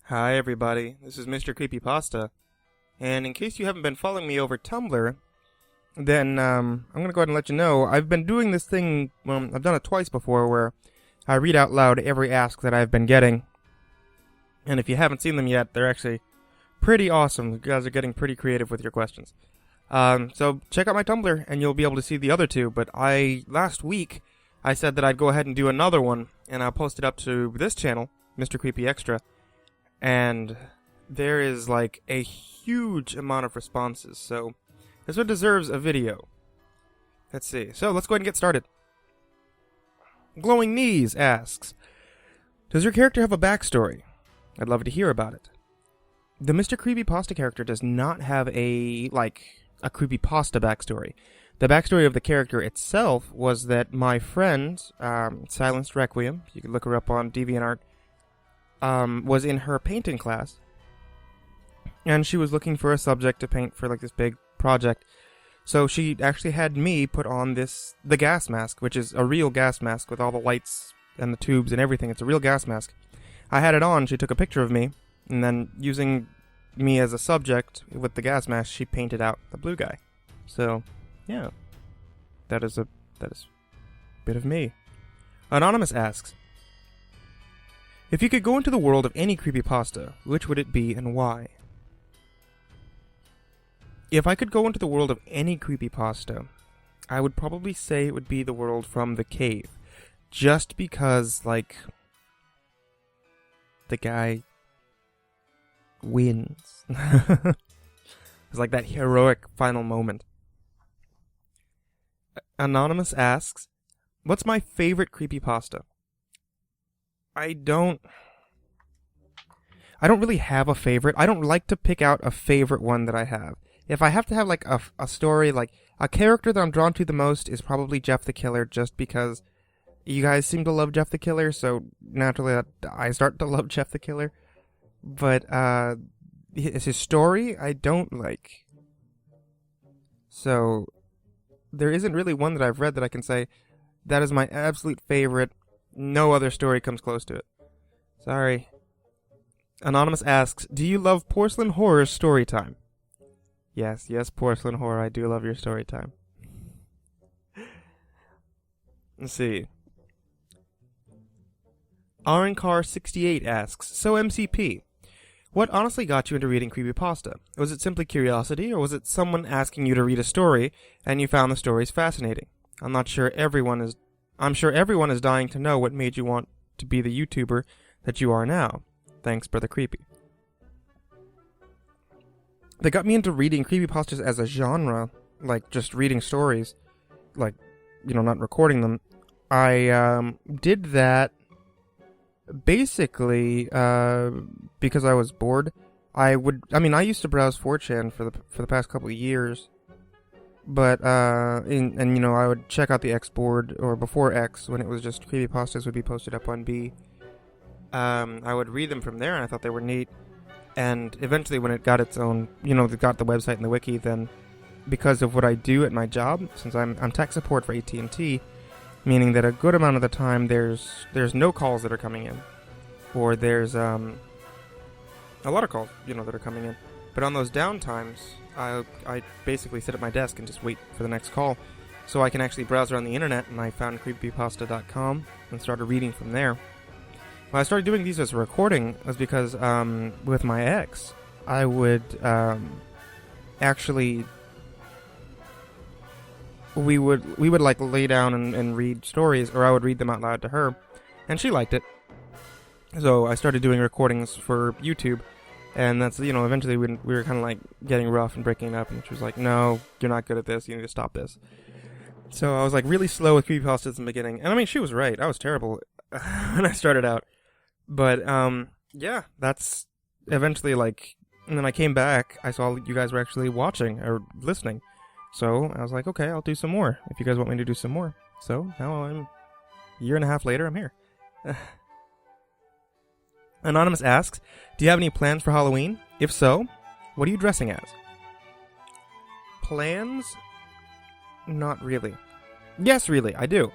Hi everybody, this is Mr. Creepypasta, and in case you haven't been following me over Tumblr, then I'm going to go ahead and let you know, I've been doing this thing, I've done it twice before, where I read out loud every ask that I've been getting, and if you haven't seen them yet, they're actually pretty awesome. You guys are getting pretty creative with your questions. So check out my Tumblr, and you'll be able to see the other two, but last week, I said that I'd go ahead and do another one, and I'll post it up to this channel, Mr. Creepy Extra. And there is like a huge amount of responses, so this one deserves a video. Let's see. So let's go ahead and get started. Glowing Knees asks, does your character have a backstory? I'd love to hear about it. The Mr. Creepypasta character does not have a creepypasta backstory. The backstory of the character itself was that my friend, Silenced Requiem, you can look her up on DeviantArt, was in her painting class, and she was looking for a subject to paint for like this big project. So she actually had me put on the gas mask, which is a real gas mask with all the lights and the tubes and everything. It's a real gas mask. I had it on, she took a picture of me, and then using me as a subject with the gas mask, she painted out the blue guy. So, yeah. That is a bit of me. Anonymous asks, if you could go into the world of any creepypasta, which would it be and why? If I could go into the world of any creepypasta, I would probably say it would be the world from The Cave. Just because, like, the guy wins. It's like that heroic final moment. Anonymous asks, what's my favorite creepypasta? I don't really have a favorite. I don't like to pick out a favorite one that I have. If I have to have like a story, like a character that I'm drawn to the most is probably Jeff the Killer, just because you guys seem to love Jeff the Killer, so naturally I start to love Jeff the Killer. But his story I don't like. So there isn't really one that I've read that I can say that is my absolute favorite. No other story comes close to it. Sorry. Anonymous asks, do you love Porcelain Horror's story time? Yes, Porcelain Horror, I do love your story time. Let's see. Arencar68 asks, so MCP, what honestly got you into reading creepypasta? Was it simply curiosity, or was it someone asking you to read a story, and you found the stories fascinating? I'm sure everyone is dying to know what made you want to be the YouTuber that you are now. Thanks, Brother Creepy. They got me into reading creepypastas as a genre, like just reading stories, like, not recording them. I did that basically because I was bored. I used to browse 4chan for the past couple of years. But, I would check out the X board, or before X, when it was just creepypastas would be posted up on B. I would read them from there, and I thought they were neat. And eventually, when it got its own, it got the website and the wiki, then, because of what I do at my job, since I'm tech support for AT&T, meaning that a good amount of the time there's no calls that are coming in. Or there's, a lot of calls, that are coming in. But on those down times, I basically sit at my desk and just wait for the next call, so I can actually browse around the internet, and I found creepypasta.com and started reading from there. When I started doing these as a recording was because with my ex, I would actually we would like lay down and read stories, or I would read them out loud to her, and she liked it. So I started doing recordings for YouTube. And that's, eventually we were kind of like getting rough and breaking up, and she was like, no, you're not good at this, you need to stop this. So I was like really slow with creepypastas in the beginning. And she was right, I was terrible when I started out. But, yeah, that's eventually like, and then I came back, I saw you guys were actually watching, or listening. So I was like, okay, I'll do some more, if you guys want me to do some more. So now a year and a half later, I'm here. Anonymous asks, do you have any plans for Halloween? If so, what are you dressing as? Plans? Not really. Yes, really, I do.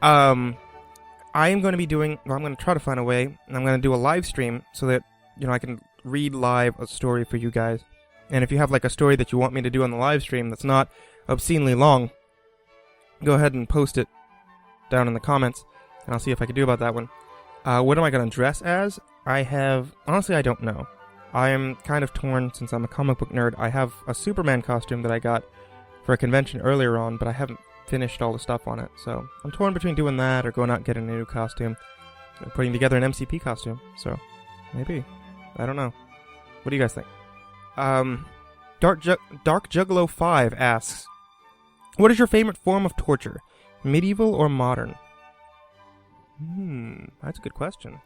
I am going to be doing, well, I'm going to try to find a way, and I'm going to do a live stream so that I can read live a story for you guys. And if you have like a story that you want me to do on the live stream that's not obscenely long, go ahead and post it down in the comments, and I'll see if I can do about that one. What am I going to dress as? Honestly, I don't know. I am kind of torn since I'm a comic book nerd. I have a Superman costume that I got for a convention earlier on, but I haven't finished all the stuff on it. So I'm torn between doing that or going out and getting a new costume, or putting together an MCP costume. So maybe. I don't know. What do you guys think? Dark Juggalo 5 asks, what is your favorite form of torture? Medieval or modern? That's a good question.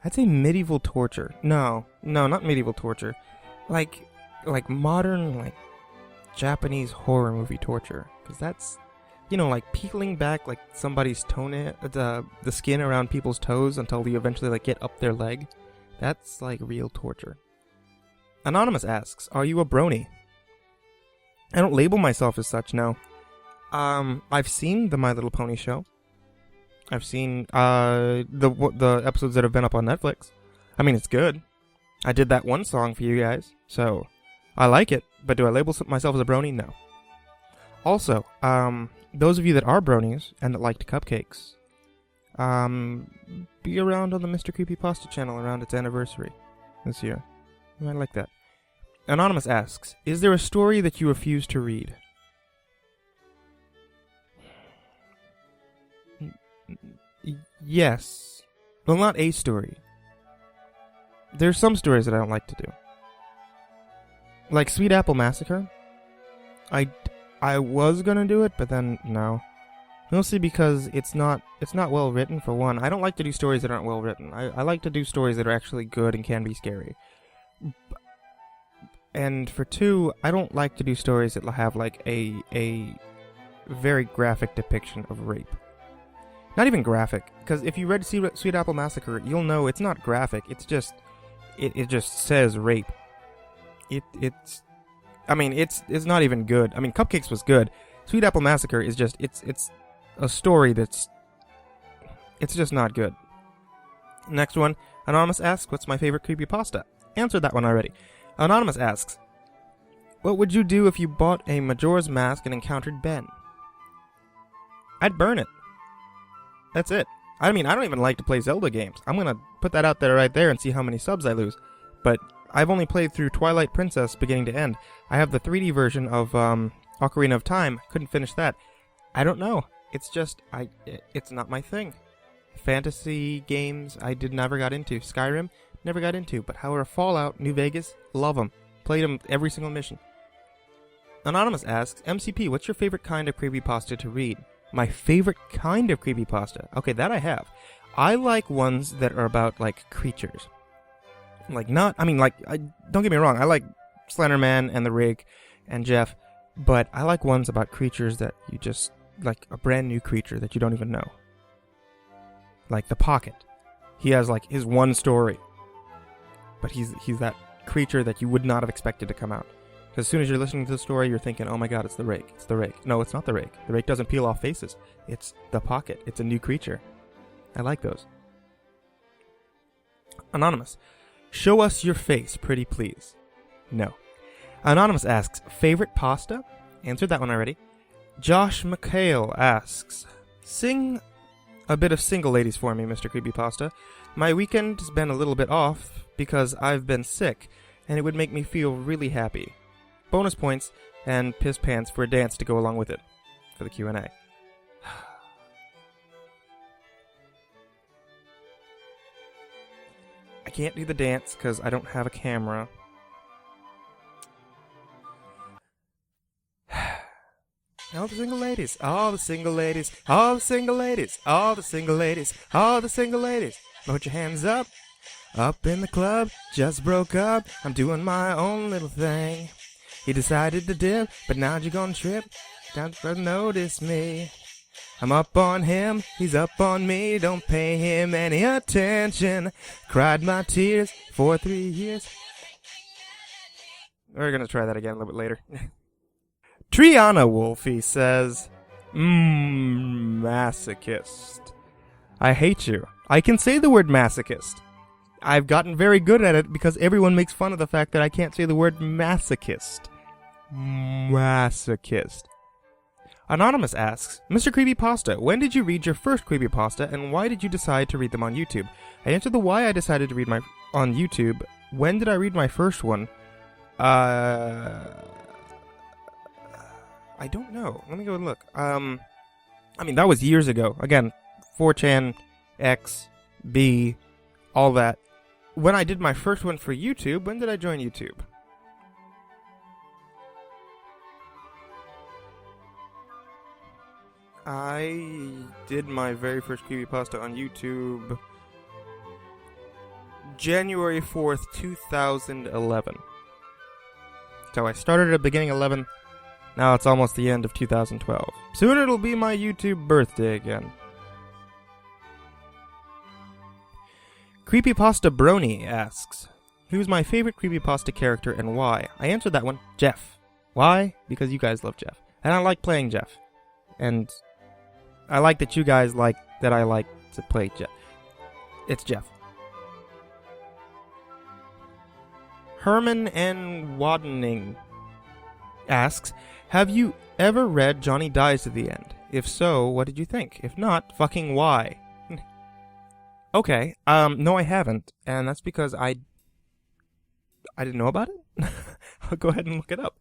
I'd say medieval torture. No, not medieval torture. Like modern, like Japanese horror movie torture. Because that's, like peeling back like somebody's toenail, the skin around people's toes until they eventually like get up their leg. That's like real torture. Anonymous asks, are you a brony? I don't label myself as such, no. I've seen the My Little Pony show. I've seen the episodes that have been up on Netflix. I mean, it's good. I did that one song for you guys, so I like it. But do I label myself as a brony? No. Also, those of you that are bronies and that liked cupcakes, be around on the Mr. Creepypasta channel around its anniversary this year. You might like that. Anonymous asks, is there a story that you refuse to read? Yes. Well, not a story. There's some stories that I don't like to do. Like Sweet Apple Massacre. I was gonna do it, but then no. Mostly because it's not well written, for one. I don't like to do stories that aren't well written. I like to do stories that are actually good and can be scary. And for two, I don't like to do stories that have like a very graphic depiction of rape. Not even graphic, because if you read Sweet Apple Massacre, you'll know it's not graphic. It's just it just says rape. It's not even good. I mean, Cupcakes was good. Sweet Apple Massacre is just it's a story it's just not good. Next one, Anonymous asks, what's my favorite creepypasta? Answered that one already. Anonymous asks, what would you do if you bought a Majora's Mask and encountered Ben? I'd burn it. That's it. I mean, I don't even like to play Zelda games. I'm gonna put that out there right there and see how many subs I lose. But I've only played through Twilight Princess beginning to end. I have the 3D version of Ocarina of Time. Couldn't finish that. I don't know. It's just, it's not my thing. Fantasy games, I never got into. Skyrim, never got into. But however, Fallout, New Vegas, love them. Played them every single mission. Anonymous asks, MCP, what's your favorite kind of creepypasta to read? My favorite kind of creepypasta? Okay, that I have. I like ones that are about, like, creatures. Don't get me wrong, I like Slenderman and The Rig and Jeff, but I like ones about creatures that you just, like a brand new creature that you don't even know. Like The Pocket. He has, like, his one story, but he's that creature that you would not have expected to come out. Because as soon as you're listening to the story, you're thinking, oh my god, it's the Rake. It's the Rake. No, it's not the Rake. The Rake doesn't peel off faces. It's The Pocket. It's a new creature. I like those. Anonymous. Show us your face, pretty please. No. Anonymous asks, favorite pasta? Answered that one already. Josh McHale asks, sing a bit of Single Ladies for me, Mr. Creepypasta. My weekend has been a little bit off because I've been sick, and it would make me feel really happy. Bonus points and piss pants for a dance to go along with it for the Q&A. I can't do the dance because I don't have a camera. All the single ladies, all the single ladies, all the single ladies, all the single ladies, all the single ladies. Put your hands up, up in the club, just broke up, I'm doing my own little thing. He decided to dip, but now you're gonna trip, don't notice me. I'm up on him, he's up on me, don't pay him any attention. Cried my tears for 3 years. We're gonna try that again a little bit later. Triana Wolfie says, masochist. I hate you. I can say the word masochist. I've gotten very good at it because everyone makes fun of the fact that I can't say the word masochist. Masochist. Anonymous asks, Mr. Creepypasta, when did you read your first creepypasta and why did you decide to read them on YouTube? I answered the why I decided to read my on YouTube. When did I read my first one? I don't know. Let me go and look. I mean, that was years ago. Again, 4chan, X, B, all that. When I did my first one for YouTube, when did I join YouTube? I did my very first creepypasta on YouTube January 4th, 2011. So I started at the beginning of 11. Now it's almost the end of 2012. Soon it'll be my YouTube birthday again. Creepypasta Brony asks, who's my favorite creepypasta character and why? I answered that one, Jeff. Why? Because you guys love Jeff. And I like playing Jeff. And I like that you guys like that I like to play Jeff. It's Jeff. Herman N. Wadening asks, have you ever read Johnny Dies at the End? If so, what did you think? If not, fucking why? Okay, no I haven't, and that's because I didn't know about it. I'll go ahead and look it up.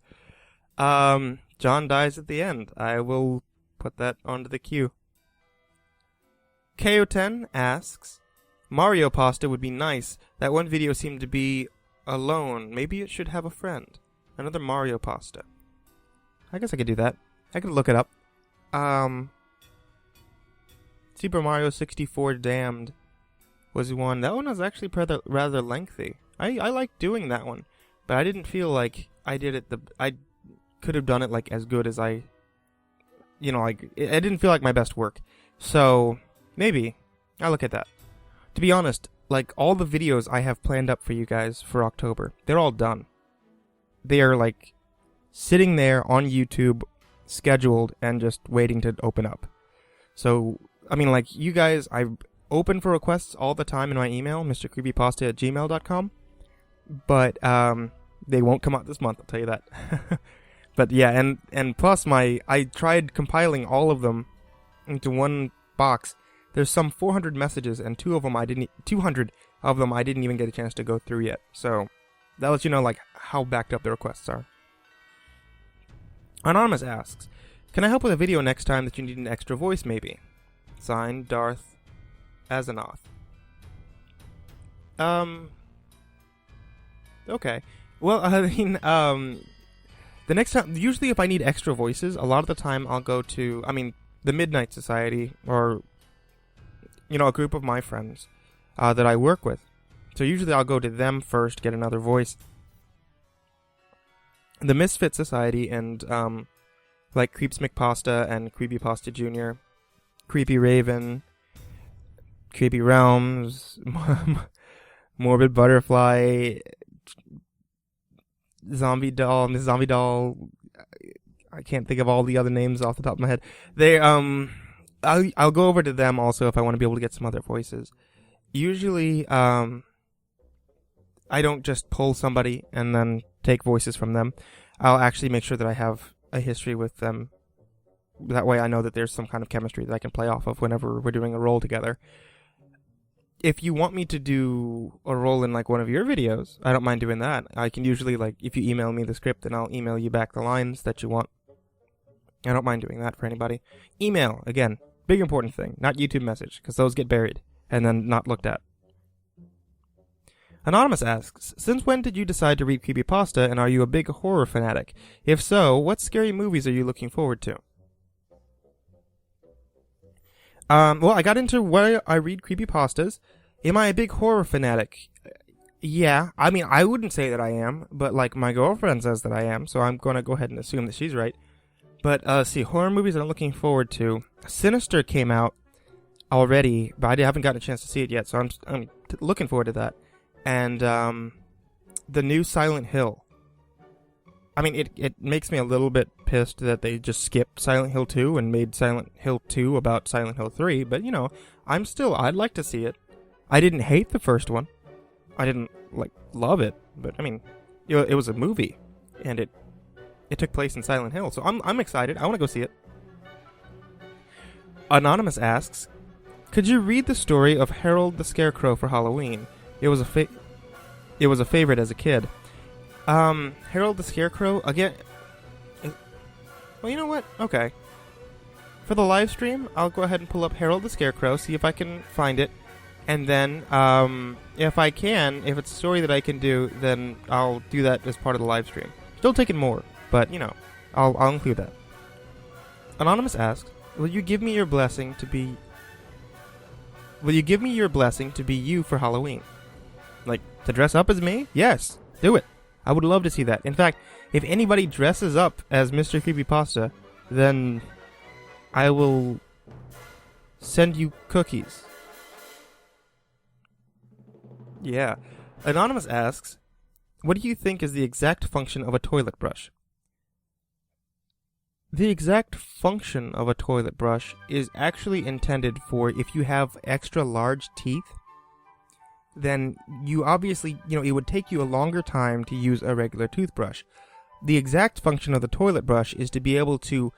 John Dies at the End. I will put that onto the queue. KO10 asks, Mario Pasta would be nice. That one video seemed to be alone. Maybe it should have a friend. Another Mario Pasta. I guess I could do that. I could look it up. Super Mario 64 Damned was one. That one was actually rather lengthy. I liked doing that one, but I didn't feel like I did it I could have done it like as good as I didn't feel like my best work. So maybe I'll look at that. To be honest, like all the videos I have planned up for you guys for October, they're all done. They are like sitting there on YouTube, scheduled and just waiting to open up. So, I mean, like you guys, I open for requests all the time in my email, mrcreepypasta@gmail.com. But they won't come out this month, I'll tell you that. But yeah, and plus I tried compiling all of them into one box. There's some 400 messages, and 200 of them I didn't even get a chance to go through yet. So that lets you know like how backed up the requests are. Anonymous asks, can I help with a video next time that you need an extra voice maybe? Signed, Darth Azonoth. Okay. Well, I mean, the next time, usually if I need extra voices, a lot of the time I'll go to, the Midnight Society, or, a group of my friends that I work with. So usually I'll go to them first, get another voice. The Misfit Society and, like Creeps McPasta and Creepypasta Jr., Creepy Raven, Creepy Realms, Morbid Butterfly, Zombie Doll, Miss Zombie Doll. I can't think of all the other names off the top of my head. They, I'll go over to them also if I want to be able to get some other voices. Usually, I don't just pull somebody and then take voices from them. I'll actually make sure that I have a history with them. That way I know that there's some kind of chemistry that I can play off of whenever we're doing a role together. If you want me to do a role in like one of your videos, I don't mind doing that. I can usually, like, if you email me the script, then I'll email you back the lines that you want. I don't mind doing that for anybody. Email, again, big important thing, not YouTube message, because those get buried and then not looked at. Anonymous asks, since when did you decide to read creepypasta, and are you a big horror fanatic? If so, what scary movies are you looking forward to? Well, I got into why I read creepypastas. Am I a big horror fanatic? Yeah. I mean, I wouldn't say that I am, but, like, my girlfriend says that I am, so I'm gonna go ahead and assume that she's right. But, see, horror movies I'm looking forward to. Sinister came out already, but I haven't gotten a chance to see it yet, so I'm looking forward to that. And, the new Silent Hill. I mean, it makes me a little bit pissed that they just skipped Silent Hill 2 and made Silent Hill 2 about Silent Hill 3, but, I'd like to see it. I didn't hate the first one. I didn't like love it, but I mean, it was a movie, and it took place in Silent Hill, so I'm excited. I want to go see it. Anonymous asks, could you read the story of Harold the Scarecrow for Halloween? It was a favorite as a kid. Harold the Scarecrow again. Well, you know what? Okay. For the live stream, I'll go ahead and pull up Harold the Scarecrow, see if I can find it. And then, if I can, if it's a story that I can do, then I'll do that as part of the live stream. Still taking more, but, you know, I'll include that. Anonymous asks, will you give me your blessing to be you for Halloween? Like, to dress up as me? Yes, do it. I would love to see that. In fact, if anybody dresses up as Mr. Creepypasta, then I will send you cookies. Yeah. Anonymous asks, what do you think is the exact function of a toilet brush? The exact function of a toilet brush is actually intended for if you have extra large teeth, then you obviously, it would take you a longer time to use a regular toothbrush. The exact function of the toilet brush is to be able to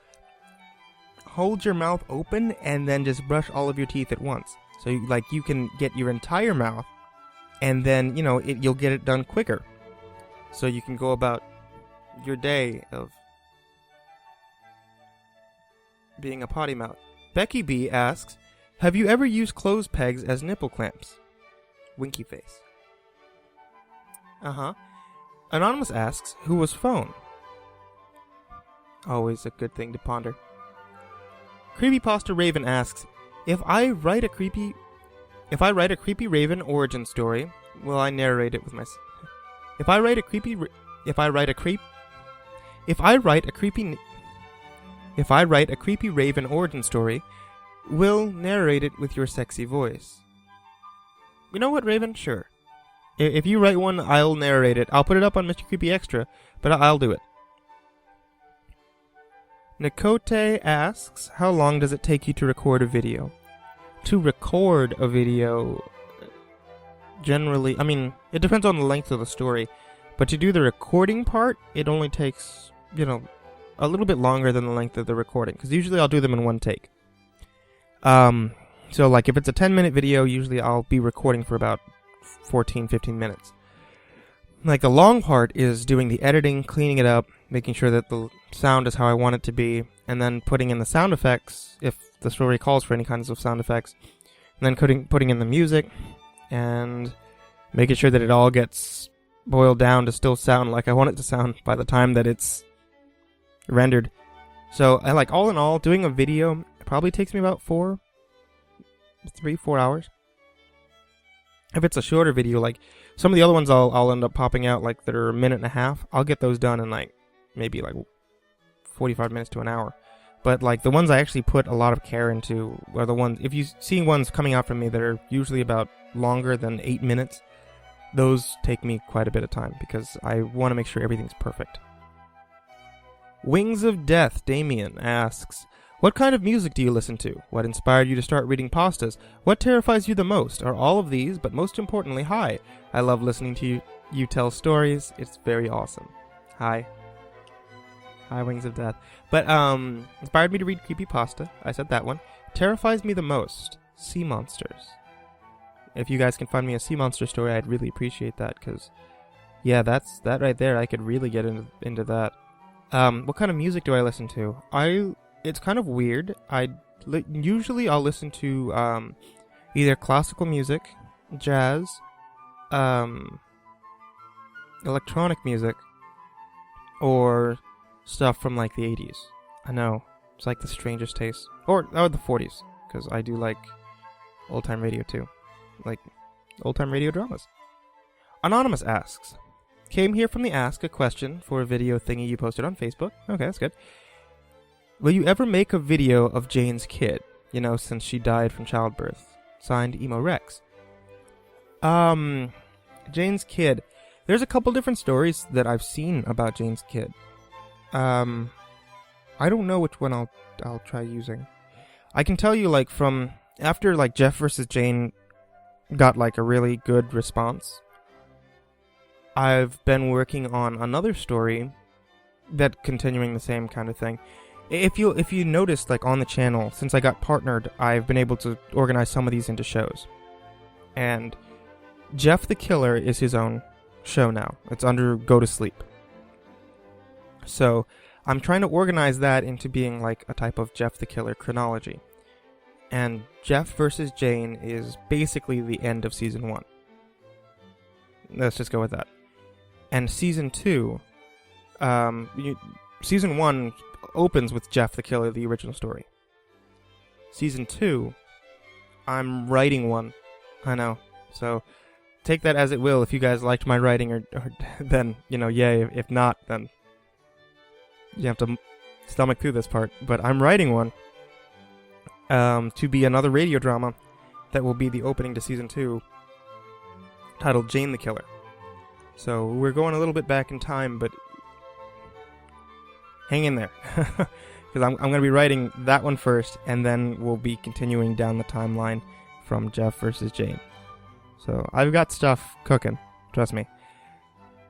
hold your mouth open and then just brush all of your teeth at once. So, you can get your entire mouth, and then, you'll get it done quicker. So you can go about your day of being a potty mouth. Becky B asks, have you ever used clothes pegs as nipple clamps? Winky face. Uh-huh. Anonymous asks, who was phone? Always a good thing to ponder. Creepypasta Raven asks, if I write a creepy Raven origin story, will I narrate it with my... If I write a creepy Raven origin story, will narrate it with your sexy voice. You know what, Raven? Sure. If you write one, I'll narrate it. I'll put it up on Mr. Creepy Extra, but I'll do it. Nikote asks, how long does it take you to record a video? To record a video, generally, it depends on the length of the story, but to do the recording part, it only takes, a little bit longer than the length of the recording, because usually I'll do them in one take. So, if it's a 10-minute video, usually I'll be recording for about 14, 15 minutes. The long part is doing the editing, cleaning it up, making sure that the sound is how I want it to be, and then putting in the sound effects, if the story calls for any kinds of sound effects, and then putting in the music, and making sure that it all gets boiled down to still sound like I want it to sound by the time that it's rendered. So, all in all, doing a video probably takes me about 4 hours. If it's a shorter video, some of the other ones I'll end up popping out, that are a minute and a half, I'll get those done in, maybe 45 minutes to an hour. But, the ones I actually put a lot of care into are the ones, if you see ones coming out from me that are usually about longer than 8 minutes, those take me quite a bit of time, because I want to make sure everything's perfect. Wings of Death Damien asks, what kind of music do you listen to? What inspired you to start reading pastas? What terrifies you the most? Are all of these, but most importantly, hi. I love listening to you tell stories. It's very awesome. Hi. Hi, Wings of Death. But, inspired me to read creepypasta. I said that one. Terrifies me the most. Sea monsters. If you guys can find me a sea monster story, I'd really appreciate that, because, yeah, that right there, I could really get into that. What kind of music do I listen to? It's kind of weird. Usually I'll listen to, either classical music, jazz, electronic music, or stuff from, the 80s. I know. It's, the strangest taste. Or the 40s, because I do like old-time radio, too. Old-time radio dramas. Anonymous asks, came here from the Ask a question for a video thingy you posted on Facebook. Okay, that's good. Will you ever make a video of Jane's kid? Since she died from childbirth. Signed, Emo Rex. Jane's kid. There's a couple different stories that I've seen about Jane's kid. I don't know which one I'll try using. I can tell you, from after Jeff vs. Jane got a really good response, I've been working on another story that continuing the same kind of thing. If you noticed, like on the channel, since I got partnered, I've been able to organize some of these into shows. And Jeff the Killer is his own show now. It's under Go to Sleep. So I'm trying to organize that into being like a type of Jeff the Killer chronology. And Jeff versus Jane is basically the end of Season 1. Let's just go with that. And Season 2, Season 1 opens with Jeff the Killer, the original story. Season 2, I'm writing one. I know. So take that as it will. If you guys liked my writing, or then, yay. If not, then you have to stomach through this part. But I'm writing one to be another radio drama that will be the opening to Season 2, titled Jane the Killer. So we're going a little bit back in time, but hang in there. Because I'm going to be writing that one first, and then we'll be continuing down the timeline from Jeff versus Jane. So I've got stuff cooking, trust me.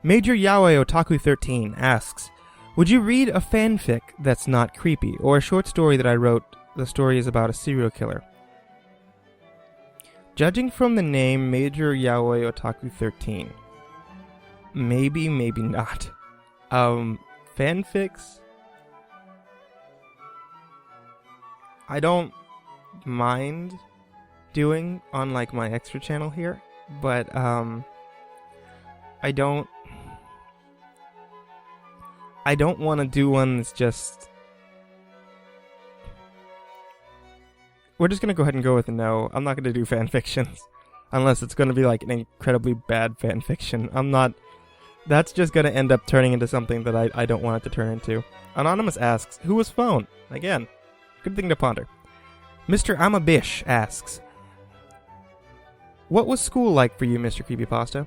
Major Yaoi Otaku 13 asks, would you read a fanfic that's not creepy, or a short story that I wrote, the story is about a serial killer? Judging from the name Major Yaoi Otaku 13, maybe not. Fanfics? I don't mind doing on like my extra channel here, but I don't want to do one that's just... We're just going to go ahead and go with a no. I'm not going to do fanfictions. Unless it's going to be like an incredibly bad fanfiction. That's just going to end up turning into something that I don't want it to turn into. Anonymous asks, who was phone? Again, good thing to ponder. Mr. Amabish asks, what was school like for you, Mr. Creepypasta?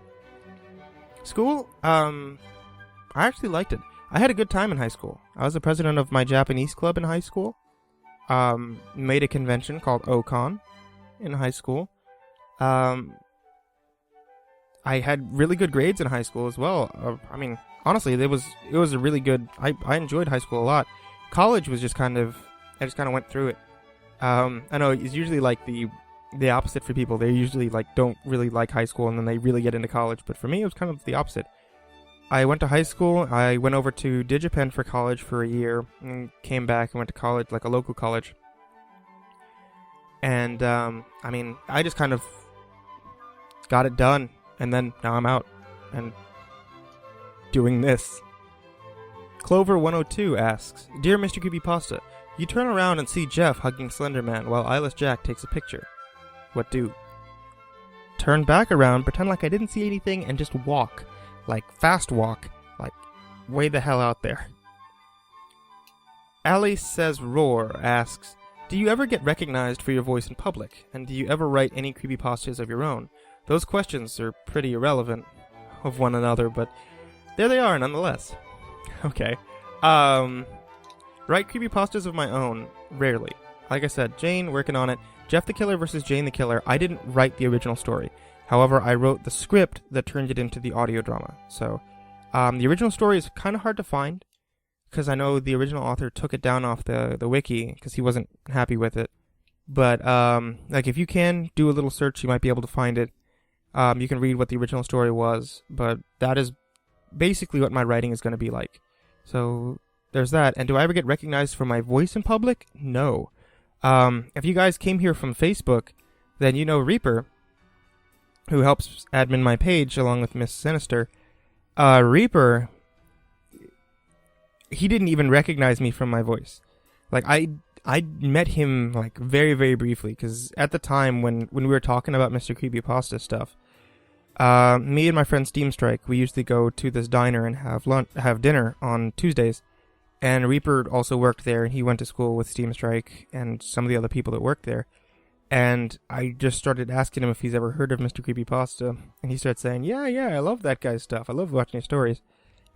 School? I actually liked it. I had a good time in high school. I was the president of my Japanese club in high school. Made a convention called Ocon in high school. I had really good grades in high school as well. Honestly, it was a really good... I enjoyed high school a lot. College was just kind of... I just kind of went through it. I know it's usually like the opposite for people. They usually like don't really like high school and then they really get into college. But for me, it was kind of the opposite. I went to high school. I went over to Digipen for college for a year and came back and went to college, like a local college. And I just kind of got it done. And then now I'm out and doing this. Clover102 asks, Dear Mr. Creepypasta, you turn around and see Jeff hugging Slenderman while Eyeless Jack takes a picture. What do? Turn back around, pretend like I didn't see anything, and just walk. Like, fast walk. Like, way the hell out there. Ali Says Roar asks, do you ever get recognized for your voice in public? And do you ever write any creepypastas of your own? Those questions are pretty irrelevant of one another, but there they are nonetheless. Okay. Write creepypastas of my own. Rarely. Like I said, Jane, working on it. Jeff the Killer versus Jane the Killer. I didn't write the original story. However, I wrote the script that turned it into the audio drama. So, the original story is kind of hard to find, because I know the original author took it down off the wiki, because he wasn't happy with it. But, like, if you can do a little search, you might be able to find it. You can read what the original story was, but that is basically what my writing is going to be like. So, there's that. And do I ever get recognized for my voice in public? No. If you guys came here from Facebook, then you know Reaper, who helps admin my page along with Miss Sinister. Reaper, he didn't even recognize me from my voice. Like, I met him, like, very, very briefly, because at the time when we were talking about Mr. Creepypasta stuff, me and my friend Steamstrike, we usually go to this diner and have dinner on Tuesdays. And Reaper also worked there, and he went to school with Steamstrike and some of the other people that worked there. And I just started asking him if he's ever heard of Mr. Creepypasta. And he started saying, yeah, I love that guy's stuff. I love watching his stories.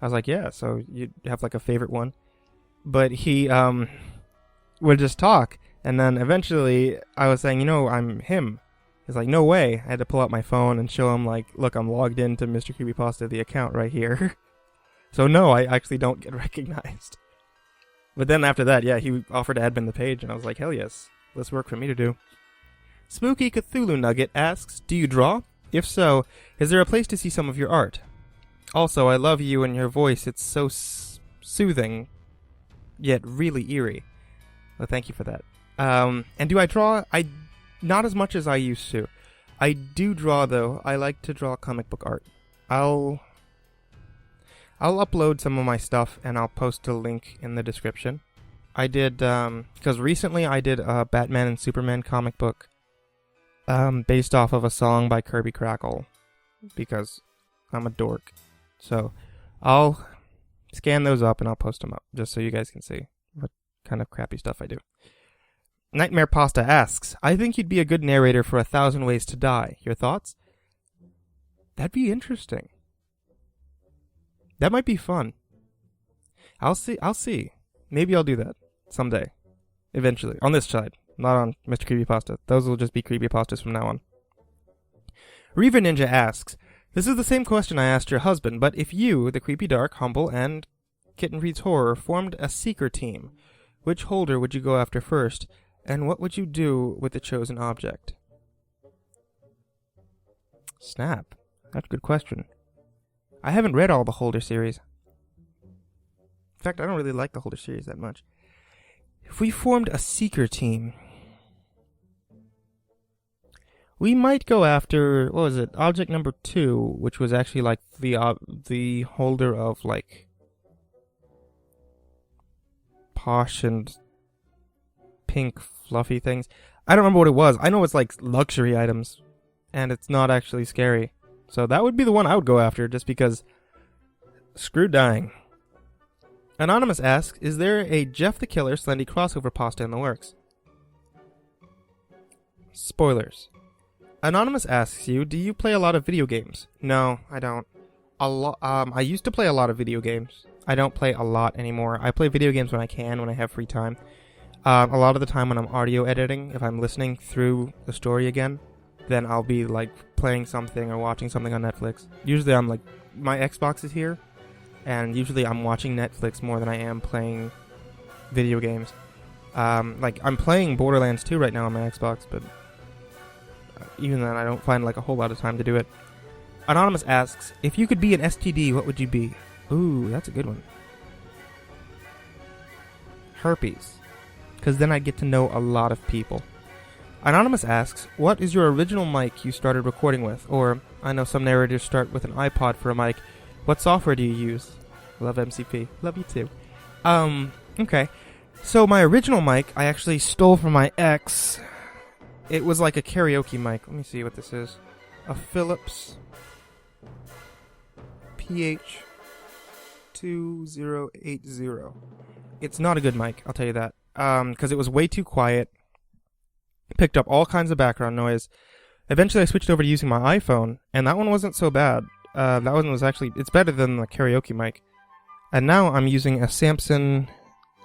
I was like, yeah, so you have like a favorite one. But he would just talk. And then eventually I was saying, I'm him. He's like, no way. I had to pull out my phone and show him, like, look, I'm logged into Mr. Creepypasta, the account right here. So no, I actually don't get recognized. But then after that, yeah, he offered to admin the page, and I was like, hell yes, this work for me to do. Spooky Cthulhu Nugget asks, do you draw? If so, is there a place to see some of your art? Also, I love you and your voice. It's so soothing, yet really eerie. Well, thank you for that. And do I draw? Not as much as I used to. I do draw, though. I like to draw comic book art. I'll upload some of my stuff, and I'll post a link in the description. I did, because recently I did a Batman and Superman comic book, based off of a song by Kirby Crackle, because I'm a dork. So, I'll scan those up and I'll post them up, just so you guys can see what kind of crappy stuff I do. Nightmare Pasta asks, I think you'd be a good narrator for 1,000 Ways to Die. Your thoughts? That'd be interesting. That might be fun. I'll see. Maybe I'll do that someday. Eventually. On this side. Not on Mr. Creepypasta. Those will just be creepypastas from now on. Reaver Ninja asks, this is the same question I asked your husband, but if you, the Creepy Dark, Humble, and Kitten Reads Horror, formed a seeker team, which holder would you go after first? And what would you do with the chosen object? Snap. That's a good question. I haven't read all the Holder series. In fact, I don't really like the Holder series that much. If we formed a seeker team, we might go after, what was it, object number 2, which was actually like the holder of like posh and pink fluffy things. I don't remember what it was. I know it's like luxury items, and it's not actually scary. So that would be the one I would go after, just because screw dying. Anonymous asks, is there a Jeff the Killer Slendy crossover pasta in the works? Spoilers. Anonymous asks you, do you play a lot of video games? No, I don't. I used to play a lot of video games. I don't play a lot anymore. I play video games when I can, when I have free time. A lot of the time when I'm audio editing, if I'm listening through the story again, then I'll be like playing something or watching something on Netflix. Usually I'm like, my Xbox is here, and usually I'm watching Netflix more than I am playing video games. Like I'm playing Borderlands 2 right now on my Xbox, but even then I don't find like a whole lot of time to do it. Anonymous asks, if you could be an STD, what would you be? Ooh, that's a good one. Herpes. Because then I'd get to know a lot of people. Anonymous asks, what is your original mic you started recording with? Or, I know some narrators start with an iPod for a mic. What software do you use? Love MCP. Love you too. Okay. So my original mic, I actually stole from my ex. It was like a karaoke mic. Let me see what this is. A Philips PH2080. It's not a good mic, I'll tell you that. Because it was way too quiet. Picked up all kinds of background noise. Eventually I switched over to using my iPhone, and that one wasn't so bad. That one was actually, it's better than the karaoke mic. And now I'm using a Samsung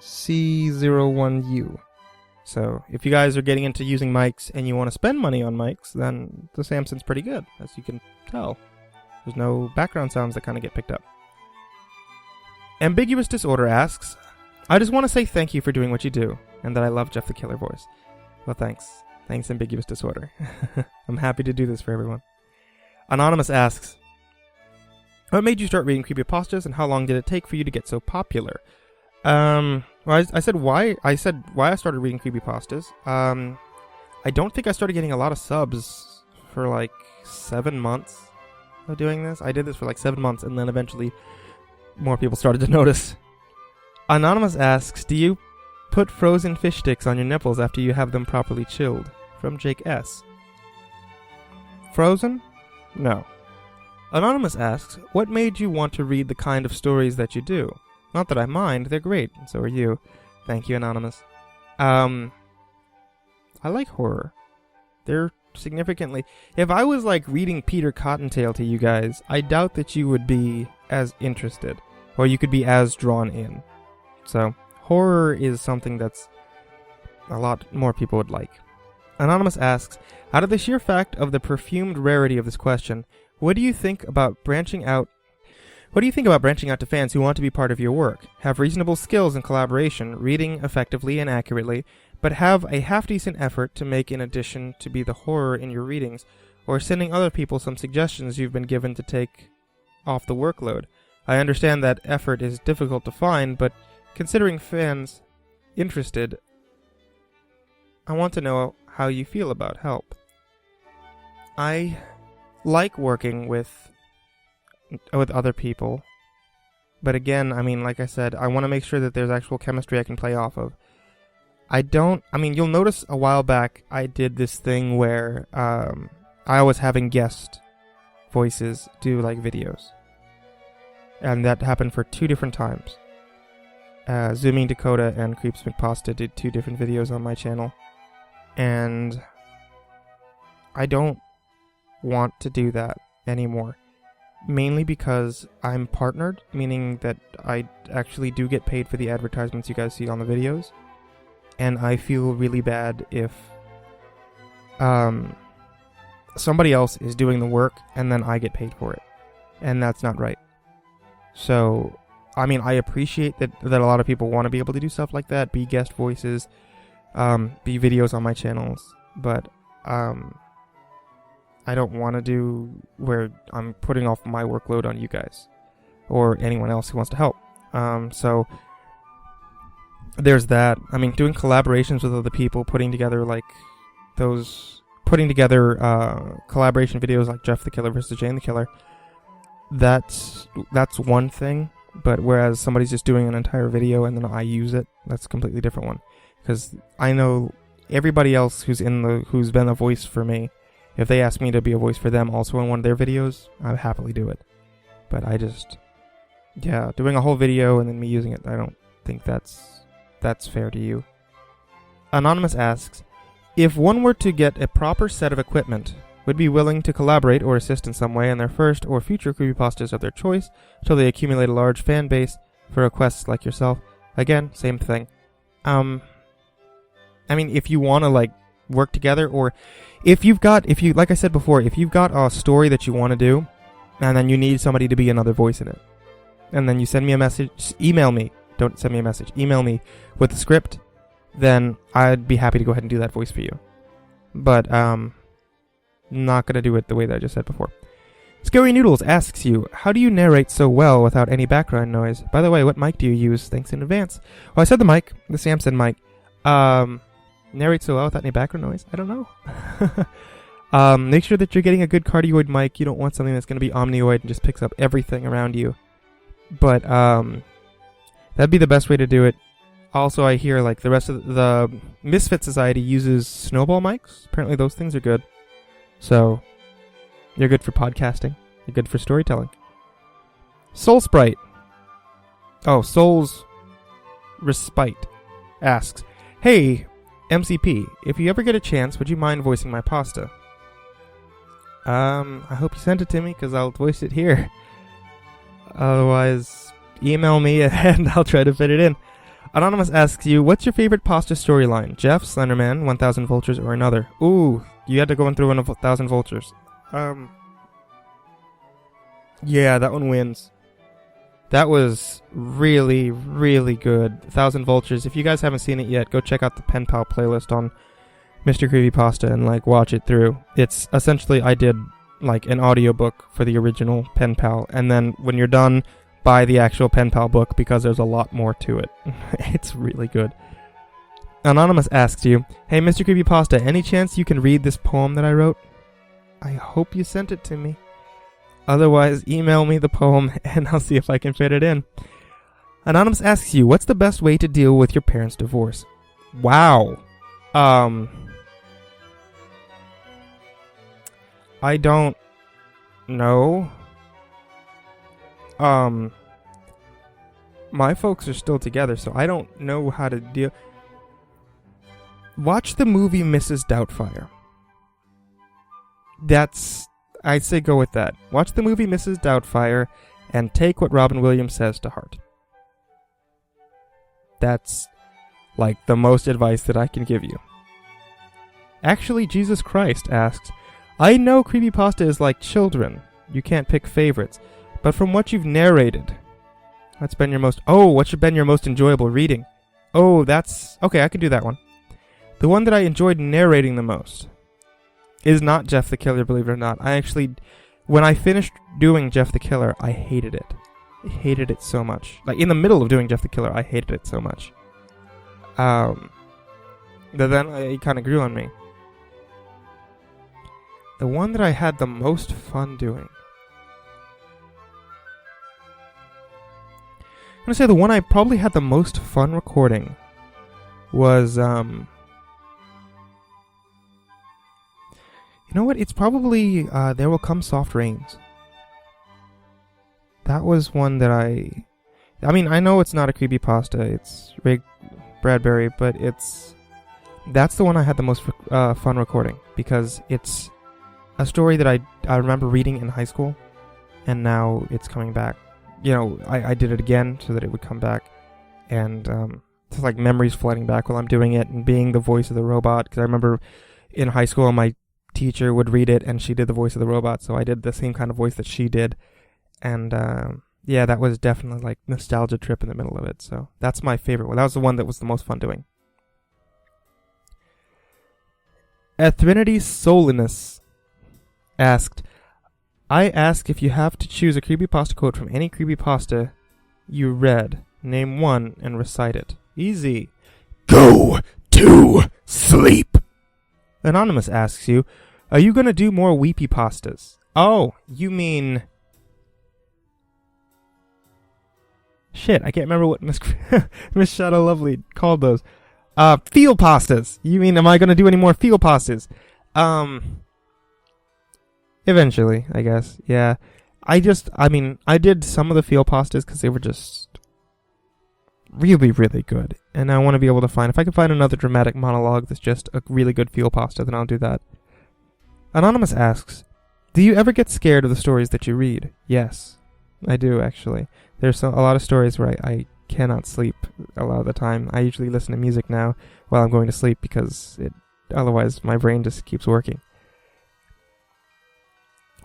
C01U. So, if you guys are getting into using mics and you want to spend money on mics, then the Samsung's pretty good, as you can tell. There's no background sounds that kind of get picked up. Ambiguous Disorder asks, I just want to say thank you for doing what you do, and that I love Jeff the Killer voice. Well, thanks. Thanks, Ambiguous Disorder. I'm happy to do this for everyone. Anonymous asks, what made you start reading creepypastas, and how long did it take for you to get so popular? Well, I said why I started reading creepypastas. I don't think I started getting a lot of subs for like 7 months of doing this. I did this for like 7 months, and then eventually more people started to notice. Anonymous asks, do you put frozen fish sticks on your nipples after you have them properly chilled? From Jake S. Frozen? No. Anonymous asks, what made you want to read the kind of stories that you do? Not that I mind, they're great, and so are you. Thank you, Anonymous. I like horror. They're significantly... If I was, like, reading Peter Cottontail to you guys, I doubt that you would be as interested, or you could be as drawn in. So, horror is something that's a lot more people would like. Anonymous asks, out of the sheer fact of the perfumed rarity of this question, what do you think about branching out to fans who want to be part of your work, have reasonable skills in collaboration, reading effectively and accurately, but have a half-decent effort to make in addition to be the horror in your readings, or sending other people some suggestions you've been given to take off the workload? I understand that effort is difficult to find, but considering fans interested, I want to know how you feel about help. I like working with other people, but again, I mean, like I said, I want to make sure that there's actual chemistry I can play off of. You'll notice a while back I did this thing where I was having guest voices do like videos, and that happened for 2 different times. Zooming Dakota and Creeps McPasta did 2 different videos on my channel, and I don't want to do that anymore. Mainly because I'm partnered, meaning that I actually do get paid for the advertisements you guys see on the videos. And I feel really bad if somebody else is doing the work and then I get paid for it. And that's not right. So, I mean, I appreciate that a lot of people want to be able to do stuff like that, be guest voices, be videos on my channels, but I don't want to do where I'm putting off my workload on you guys or anyone else who wants to help. So there's that. I mean, doing collaborations with other people, putting together collaboration videos like Jeff the Killer versus Jane the Killer. That's one thing. But whereas somebody's just doing an entire video and then I use it, that's a completely different one. Because I know everybody else who's been a voice for me, if they ask me to be a voice for them also in one of their videos, I'd happily do it. But doing a whole video and then me using it, I don't think that's fair to you. Anonymous asks, if one were to get a proper set of equipment, would be willing to collaborate or assist in some way in their first or future creepypastas of their choice until they accumulate a large fan base for requests like yourself? Again, same thing. If you want to work together, or like I said before, if you've got a story that you want to do, and then you need somebody to be another voice in it, and then you send me a message, email me, don't send me a message, email me with the script, then I'd be happy to go ahead and do that voice for you. But, not going to do it the way that I just said before. Scary Noodles asks you, how do you narrate so well without any background noise? By the way, what mic do you use? Thanks in advance. Well, I said the mic, the Samson mic. Narrate so well without any background noise? I don't know. Make sure that you're getting a good cardioid mic. You don't want something that's going to be omnioid and just picks up everything around you. But that'd be the best way to do it. Also, I hear the rest of the Misfit Society uses snowball mics. Apparently those things are good. So, you're good for podcasting. You're good for storytelling. Soul Sprite. Oh, Soul's Respite asks, hey, MCP, if you ever get a chance, would you mind voicing my pasta? I hope you sent it to me, because I'll voice it here. Otherwise, email me and I'll try to fit it in. Anonymous asks you, what's your favorite pasta storyline? Jeff, Slenderman, 1000 Vultures, or another? Ooh, you had to go through 1000 Vultures. Yeah, that one wins. That was really, really good. 1000 Vultures. If you guys haven't seen it yet, go check out the Pen Pal playlist on Mr. Creepypasta and watch it through. It's essentially, I did an audiobook for the original Pen Pal, and then when you're done, buy the actual Pen Pal book because there's a lot more to it. It's really good. Anonymous asks you, hey Mr. Creepypasta, any chance you can read this poem that I wrote? I hope you sent it to me. Otherwise, email me the poem and I'll see if I can fit it in. Anonymous asks you, what's the best way to deal with your parents' divorce? Wow. I don't know. My folks are still together, so I don't know how to deal. Watch the movie Mrs. Doubtfire. I'd say go with that. Watch the movie Mrs. Doubtfire and take what Robin Williams says to heart. That's the most advice that I can give you. Actually, Jesus Christ asks, I know creepypasta is like children. You can't pick favorites. But from what you've narrated, what's been your most... Oh, what should been your most enjoyable reading? Oh, that's... Okay, I can do that one. The one that I enjoyed narrating the most is not Jeff the Killer, believe it or not. I actually... When I finished doing Jeff the Killer, I hated it. I hated it so much. Like, in the middle of doing Jeff the Killer, I hated it so much. But then it kind of grew on me. The one that I had the most fun doing... I'm going to say the one I probably had the most fun recording was... You know what? It's probably There Will Come Soft Rains. That was one that I mean, I know it's not a creepypasta. It's Ray Bradbury, but that's the one I had the most fun recording because it's a story that I remember reading in high school, and now it's coming back. You know, I did it again so that it would come back, and it's like memories flooding back while I'm doing it, and being the voice of the robot. Because I remember in high school, my teacher would read it, and she did the voice of the robot, so I did the same kind of voice that she did, and yeah, that was definitely like nostalgia trip in the middle of it. So that's my favorite one. That was the one that was the most fun doing. Ethrinity Solinus asked, I ask if you have to choose a creepypasta quote from any creepypasta you read. Name one and recite it. Easy. Go to sleep. Anonymous asks you, are you going to do more weepy pastas? Oh, you mean... Shit, I can't remember what Miss Shadow Lovely called those. Feel pastas. You mean, am I going to do any more feel pastas? Eventually, I guess. Yeah. I did some of the feel pastas because they were just really, really good. And I want to be able to find, if I can find another dramatic monologue that's just a really good feel pasta, then I'll do that. Anonymous asks, do you ever get scared of the stories that you read? Yes, I do, actually. There's a lot of stories where I cannot sleep a lot of the time. I usually listen to music now while I'm going to sleep because otherwise my brain just keeps working.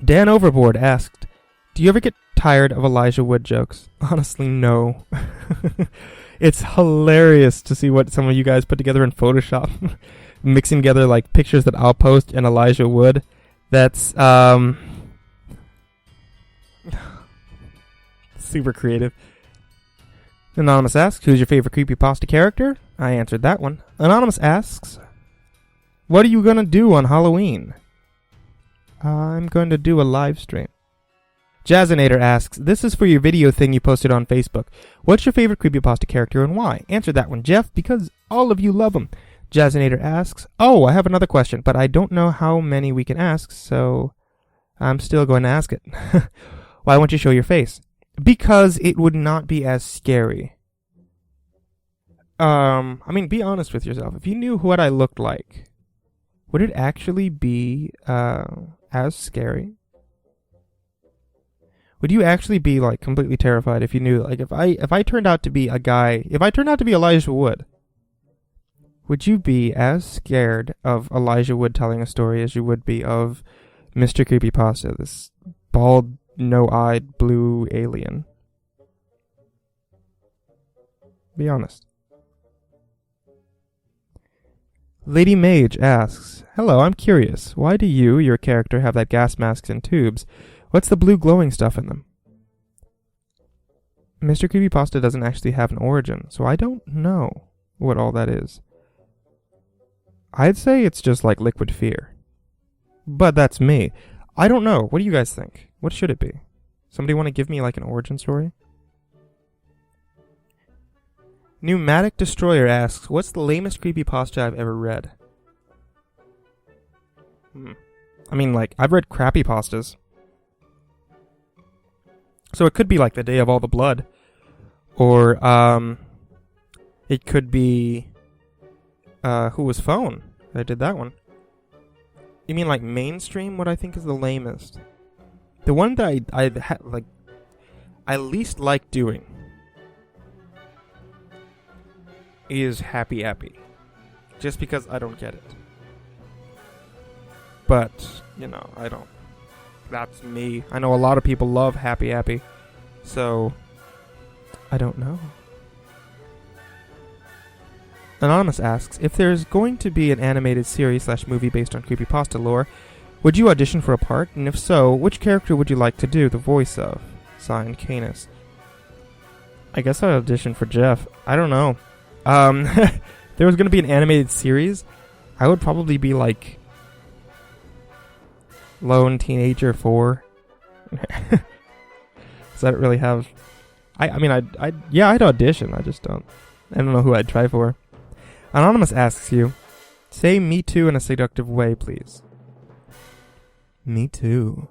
Dan Overboard asked, do you ever get tired of Elijah Wood jokes? Honestly, no. It's hilarious to see what some of you guys put together in Photoshop. Mixing together like pictures that I'll post and Elijah Wood. That's super creative. Anonymous asks, who's your favorite creepypasta character? I answered that one. Anonymous asks, what are you going to do on Halloween? I'm going to do a live stream. Jazzinator asks, this is for your video thing you posted on Facebook. What's your favorite creepypasta character and why? Answer that one, Jeff, because all of you love him. Jazzinator asks, oh, I have another question, but I don't know how many we can ask, so I'm still going to ask it. Why won't you show your face? Because it would not be as scary. Be honest with yourself. If you knew what I looked like, would it actually be as scary? Would you actually be like completely terrified if you knew, like, if I turned out to be a guy, if I turned out to be Elijah Wood, would you be as scared of Elijah Wood telling a story as you would be of Mr. Creepypasta, this bald, no-eyed, blue alien? Be honest. Lady Mage asks, hello, I'm curious. Why do you, your character, have that gas masks and tubes? What's the blue glowing stuff in them? Mr. Creepypasta doesn't actually have an origin, so I don't know what all that is. I'd say it's just like liquid fear. But that's me. I don't know. What do you guys think? What should it be? Somebody want to give me like an origin story? Pneumatic Destroyer asks, what's the lamest creepypasta I've ever read? I've read crappy pastas. So it could be like The Day of All the Blood. Or, it could be, Who Was Phone? I did that one. You mean like mainstream? What I think is the lamest? The one that I least like doing is Happy Appy. Just because I don't get it. But, I don't. That's me. I know a lot of people love Happy Happy. So, I don't know. Anonymous asks, if there's going to be an animated series/movie based on creepypasta lore, would you audition for a part? And if so, which character would you like to do the voice of? Signed, Canis. I guess I'd audition for Jeff. I don't know. If there was going to be an animated series, I would probably be like Lone Teenager 4. Does that really have... I'd audition. I don't know who I'd try for. Anonymous asks you, say me too in a seductive way, please. Me too.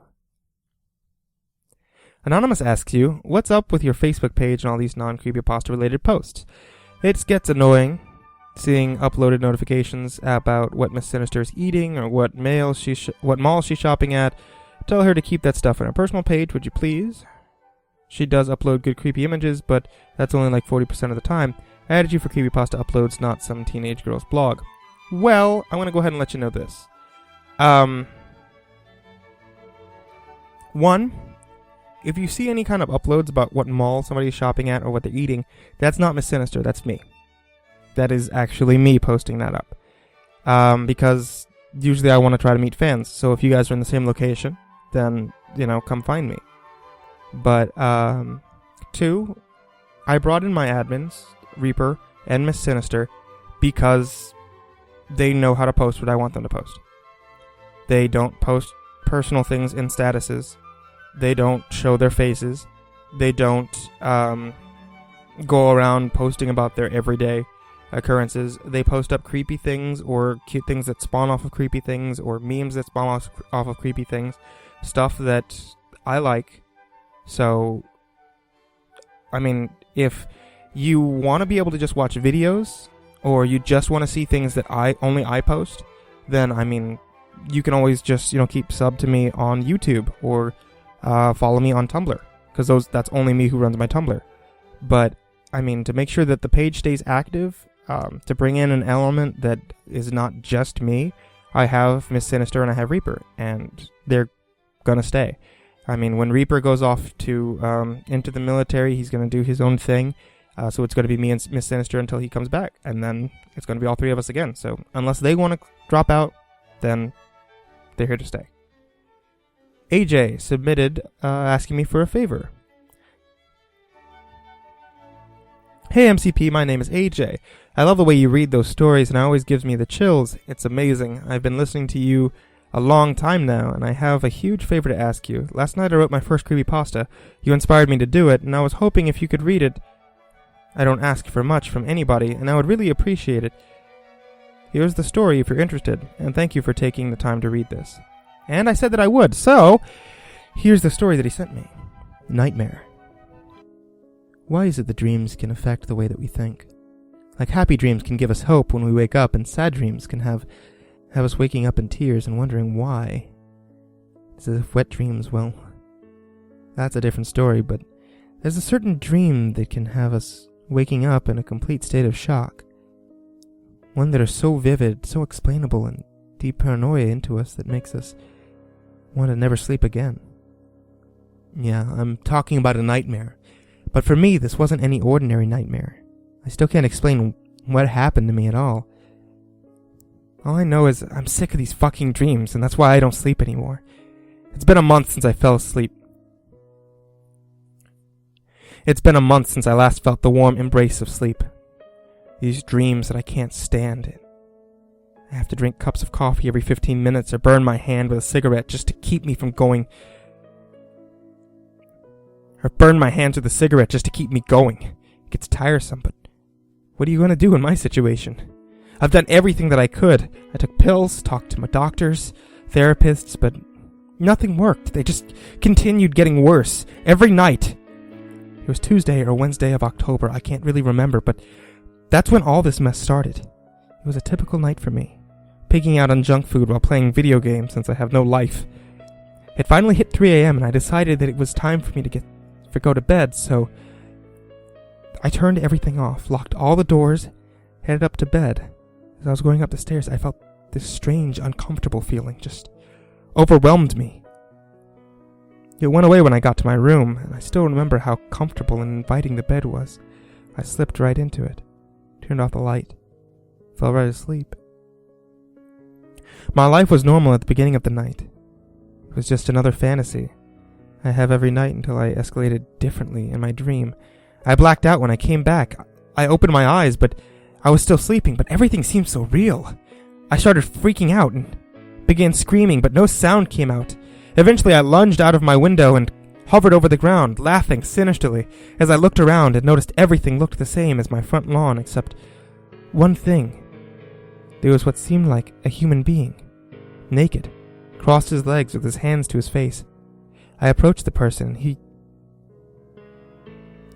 Anonymous asks you, what's up with your Facebook page and all these non-creepypasta related posts? It gets annoying seeing uploaded notifications about what Miss Sinister is eating or what mall she's shopping at. Tell her to keep that stuff on her personal page, would you please? She does upload good creepy images, but that's only like 40% of the time. I added you for creepypasta uploads, not some teenage girl's blog. Well, I want to go ahead and let you know this. One, if you see any kind of uploads about what mall somebody's shopping at or what they're eating, that's not Miss Sinister, that's me. That is actually me posting that up. Because usually I want to try to meet fans, so if you guys are in the same location, then, come find me. But, 2, I brought in my admins, Reaper and Miss Sinister, because they know how to post what I want them to post. They don't post personal things in statuses. They don't show their faces. They don't go around posting about their everyday occurrences. They post up creepy things or cute things that spawn off of creepy things or memes that spawn off of creepy things. Stuff that I like. So, if you want to be able to just watch videos or you just want to see things that only I post, then, you can always just, keep sub to me on YouTube or follow me on Tumblr, because that's only me who runs my Tumblr. But, to make sure that the page stays active, to bring in an element that is not just me, I have Miss Sinister and I have Reaper, and they're gonna stay. When Reaper goes off to into the military, he's gonna do his own thing, so it's gonna be me and Miss Sinister until he comes back, and then it's gonna be all three of us again. So unless they want to drop out, then they're here to stay. AJ submitted asking me for a favor. Hey MCP, my name is AJ. I love the way you read those stories and it always gives me the chills. It's amazing. I've been listening to you a long time now, and I have a huge favor to ask you. Last night I wrote my first creepypasta. You inspired me to do it, and I was hoping if you could read it. I don't ask for much from anybody, and I would really appreciate it. Here's the story if you're interested, and thank you for taking the time to read this. And I said that I would, so here's the story that he sent me. Nightmare. Why is it that dreams can affect the way that we think? Like happy dreams can give us hope when we wake up, and sad dreams can have us waking up in tears and wondering why. It's as if wet dreams, well, that's a different story, but there's a certain dream that can have us waking up in a complete state of shock. One that are so vivid, so explainable, and deep paranoia into us that makes us want to never sleep again. Yeah, I'm talking about a nightmare. But for me, this wasn't any ordinary nightmare. I still can't explain what happened to me at all. All I know is I'm sick of these fucking dreams, and that's why I don't sleep anymore. It's been a month since I fell asleep. It's been a month since I last felt the warm embrace of sleep. These dreams that I can't stand. I have to drink cups of coffee every 15 minutes or burn my hand with a cigarette just to keep me from going. Or burn my hands with a cigarette just to keep me going. It gets tiresome, but what are you going to do in my situation? I've done everything that I could. I took pills, talked to my doctors, therapists, but nothing worked. They just continued getting worse every night. It was Tuesday or Wednesday of October. I can't really remember, but that's when all this mess started. It was a typical night for me, pigging out on junk food while playing video games since I have no life. It finally hit 3 a.m. and I decided that it was time for me to go to bed, so I turned everything off, locked all the doors, headed up to bed. As I was going up the stairs, I felt this strange, uncomfortable feeling just overwhelmed me. It went away when I got to my room, and I still remember how comfortable and inviting the bed was. I slipped right into it, turned off the light, fell right asleep. My life was normal at the beginning of the night. It was just another fantasy I have every night until I escalated differently in my dream. I blacked out when I came back. I opened my eyes, but I was still sleeping, but everything seemed so real. I started freaking out and began screaming, but no sound came out. Eventually, I lunged out of my window and hovered over the ground, laughing sinisterly as I looked around and noticed everything looked the same as my front lawn except one thing. There was what seemed like a human being, naked, crossed his legs with his hands to his face. I approached the person. He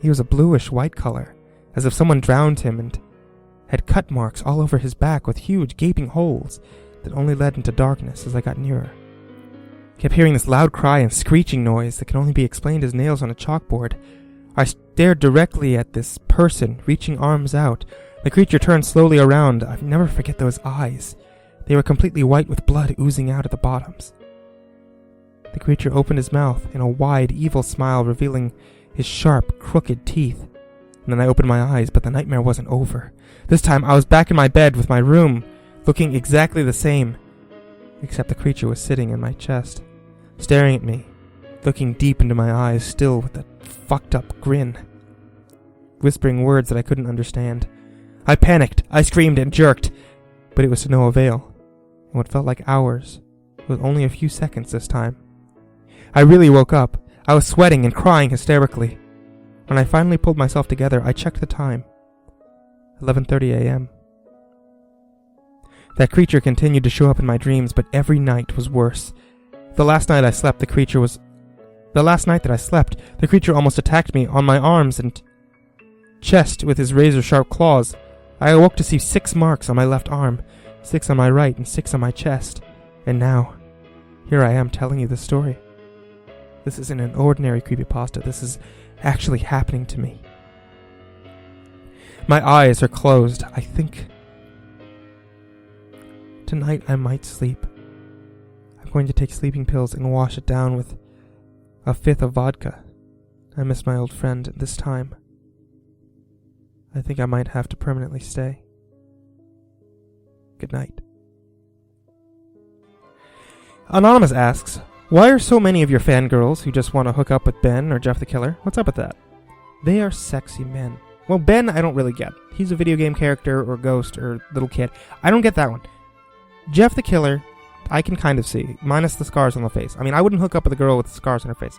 was a bluish-white color, as if someone drowned him, and had cut marks all over his back with huge gaping holes that only led into darkness as I got nearer. I kept hearing this loud cry and screeching noise that could only be explained as nails on a chalkboard. I stared directly at this person, reaching arms out. The creature turned slowly around. I'll never forget those eyes. They were completely white with blood oozing out at the bottoms. The creature opened his mouth in a wide, evil smile, revealing his sharp, crooked teeth. And then I opened my eyes, but the nightmare wasn't over. This time I was back in my bed with my room, looking exactly the same, except the creature was sitting in my chest, staring at me, looking deep into my eyes, still with that fucked up grin, whispering words that I couldn't understand. I panicked, I screamed and jerked, but it was to no avail. And what felt like hours was only a few seconds this time. I really woke up. I was sweating and crying hysterically. When I finally pulled myself together, I checked the time. 11:30 a.m. That creature continued to show up in my dreams, but every night was worse. The last night that I slept, the creature almost attacked me on my arms and chest with his razor-sharp claws. I awoke to see 6 marks on my left arm, 6 on my right, and 6 on my chest. And now, here I am telling you this story. This isn't an ordinary creepypasta. This is actually happening to me. My eyes are closed. I think tonight I might sleep. I'm going to take sleeping pills and wash it down with a 5th of vodka. I miss my old friend this time. I think I might have to permanently stay. Good night. Anonymous asks, why are so many of your fangirls who just want to hook up with Ben or Jeff the Killer? What's up with that? They are sexy men. Well, Ben, I don't really get. He's a video game character or ghost or little kid. I don't get that one. Jeff the Killer, I can kind of see, minus the scars on the face. I mean, I wouldn't hook up with a girl with scars on her face.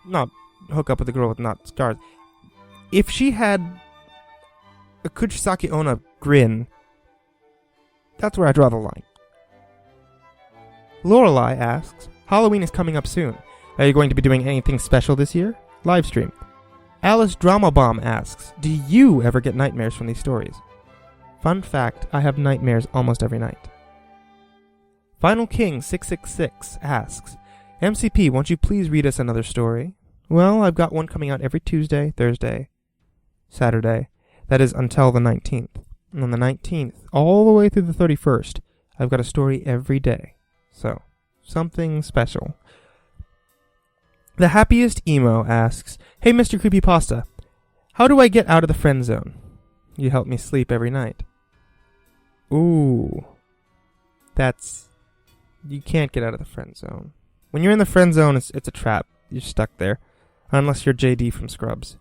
Not hook up with a girl with not scars. If she had a Kuchisake Onna grin, that's where I draw the line. Lorelei asks, Halloween is coming up soon. Are you going to be doing anything special this year? Livestream. Alice Drama Bomb asks, do you ever get nightmares from these stories? Fun fact, I have nightmares almost every night. Final King 666 asks, MCP, won't you please read us another story? Well, I've got one coming out every Tuesday, Thursday, Saturday. That is until the 19th. And on the 19th, all the way through the 31st, I've got a story every day. So, something special. The Happiest Emo asks, hey Mr. Creepypasta, how do I get out of the friend zone? You help me sleep every night. Ooh. You can't get out of the friend zone. When you're in the friend zone, it's a trap. You're stuck there. Unless you're JD from Scrubs.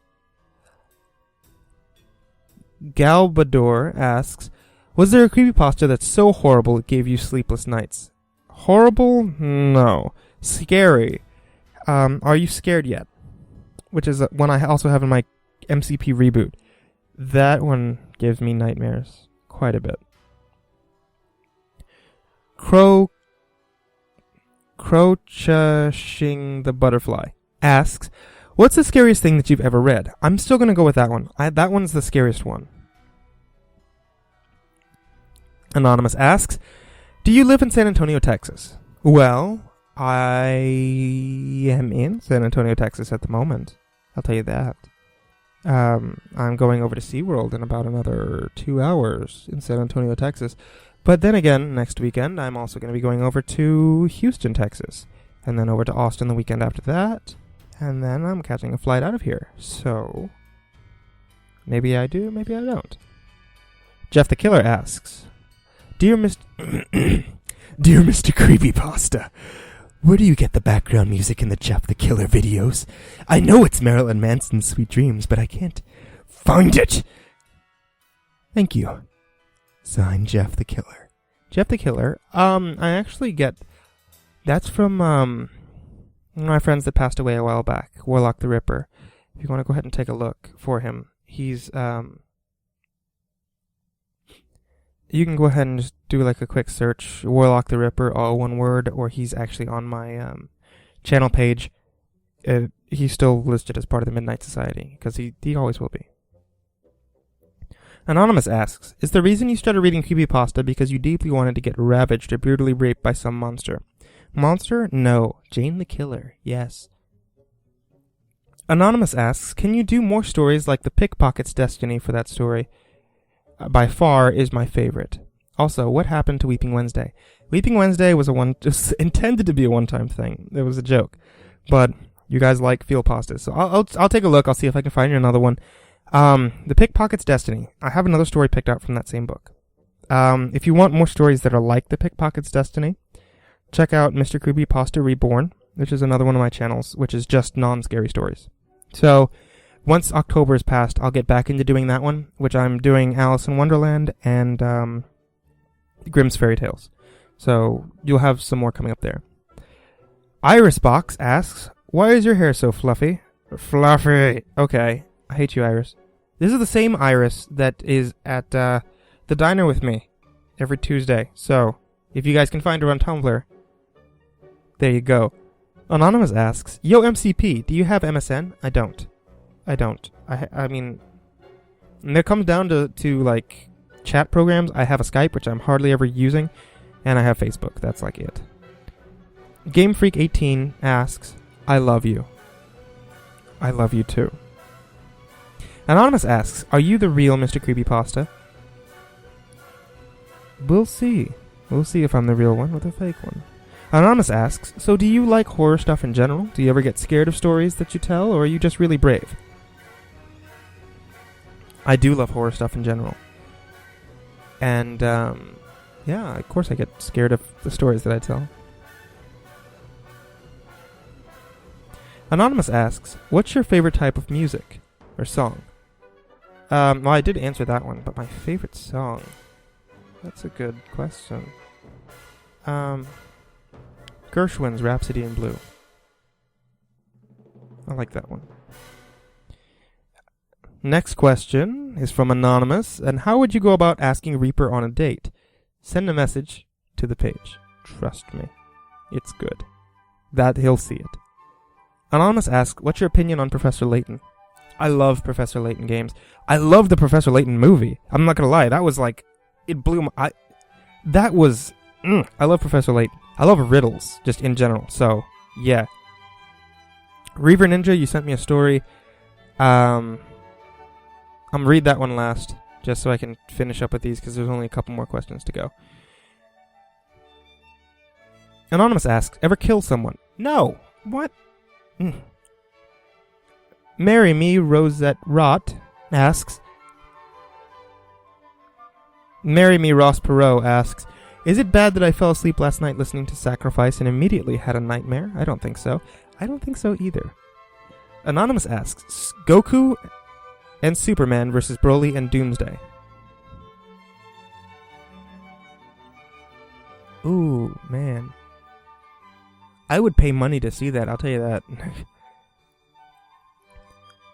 Galbador asks, was there a creepypasta that's so horrible it gave you sleepless nights? Horrible? No. Scary. Are you scared yet? Which is one I also have in my MCP reboot. That one gives me nightmares quite a bit. Croching the Butterfly asks, what's the scariest thing that you've ever read? I'm still going to go with that one. That one's the scariest one. Anonymous asks, do you live in San Antonio, Texas? Well, I am in San Antonio, Texas at the moment. I'll tell you that. I'm going over to SeaWorld in about another 2 hours in San Antonio, Texas. But then again, next weekend, I'm also going to be going over to Houston, Texas. And then over to Austin the weekend after that. And then I'm catching a flight out of here. So, maybe I do, maybe I don't. Jeff the Killer asks, Dear Mr. Dear Mr. Creepypasta, where do you get the background music in the Jeff the Killer videos? I know it's Marilyn Manson's Sweet Dreams, but I can't find it. Thank you. Signed, Jeff the Killer. Jeff the Killer. I actually get... That's from one of my friends that passed away a while back, Warlock the Ripper. If you want to go ahead and take a look for him, he's... You can go ahead and just do like a quick search, Warlock the Ripper, all one word, or he's actually on my channel page. He's still listed as part of the Midnight Society, because he always will be. Anonymous asks, is the reason you started reading creepypasta because you deeply wanted to get ravaged or brutally raped by some monster? Monster? No. Jane the Killer. Yes. Anonymous asks, can you do more stories like the Pickpocket's Destiny for that story? By far is my favorite. Also, what happened to Weeping Wednesday? Weeping Wednesday was just intended to be a one-time thing. It was a joke. But you guys like field pastas, so I'll take a look. I'll see if I can find you another one. The Pickpocket's Destiny. I have another story picked out from that same book. If you want more stories that are like the Pickpocket's Destiny, check out Mr. Creepypasta Reborn, which is another one of my channels, which is just non-scary stories. So, once October is passed, I'll get back into doing that one, which I'm doing Alice in Wonderland and Grimm's Fairy Tales. So, you'll have some more coming up there. Irisbox asks, why is your hair so fluffy? Fluffy. Okay. I hate you, Iris. This is the same Iris that is at the diner with me every Tuesday. So, if you guys can find her on Tumblr, there you go. Anonymous asks, yo, MCP, do you have MSN? I don't. I mean, when it comes down to like chat programs, I have a Skype, which I'm hardly ever using, and I have Facebook. That's like it. Game Freak 18 asks, I love you. I love you too. Anonymous asks, are you the real Mr. Creepypasta? We'll see. We'll see if I'm the real one or the fake one. Anonymous asks, so do you like horror stuff in general? Do you ever get scared of stories that you tell, or are you just really brave? I do love horror stuff in general. And, yeah, of course I get scared of the stories that I tell. Anonymous asks, what's your favorite type of music or song? Well, I did answer that one, but my favorite song... That's a good question. Gershwin's Rhapsody in Blue. I like that one. Next question is from Anonymous. And how would you go about asking Reaper on a date? Send a message to the page. Trust me. It's good. That he'll see it. Anonymous asks, what's your opinion on Professor Layton? I love Professor Layton games. I love the Professor Layton movie. I'm not gonna lie. That was like... It blew my... That was... I love Professor Layton. I love riddles, just in general. So, yeah. Reaver Ninja, you sent me a story. I'm gonna read that one last, just so I can finish up with these, because there's only a couple more questions to go. Anonymous asks, ever kill someone? No. What? Marry Me, Rosette Rot asks... Marry Me, Ross Perot asks, is it bad that I fell asleep last night listening to Sacrifice and immediately had a nightmare? I don't think so. I don't think so either. Anonymous asks, Goku and Superman versus Broly and Doomsday. Ooh, man. I would pay money to see that, I'll tell you that.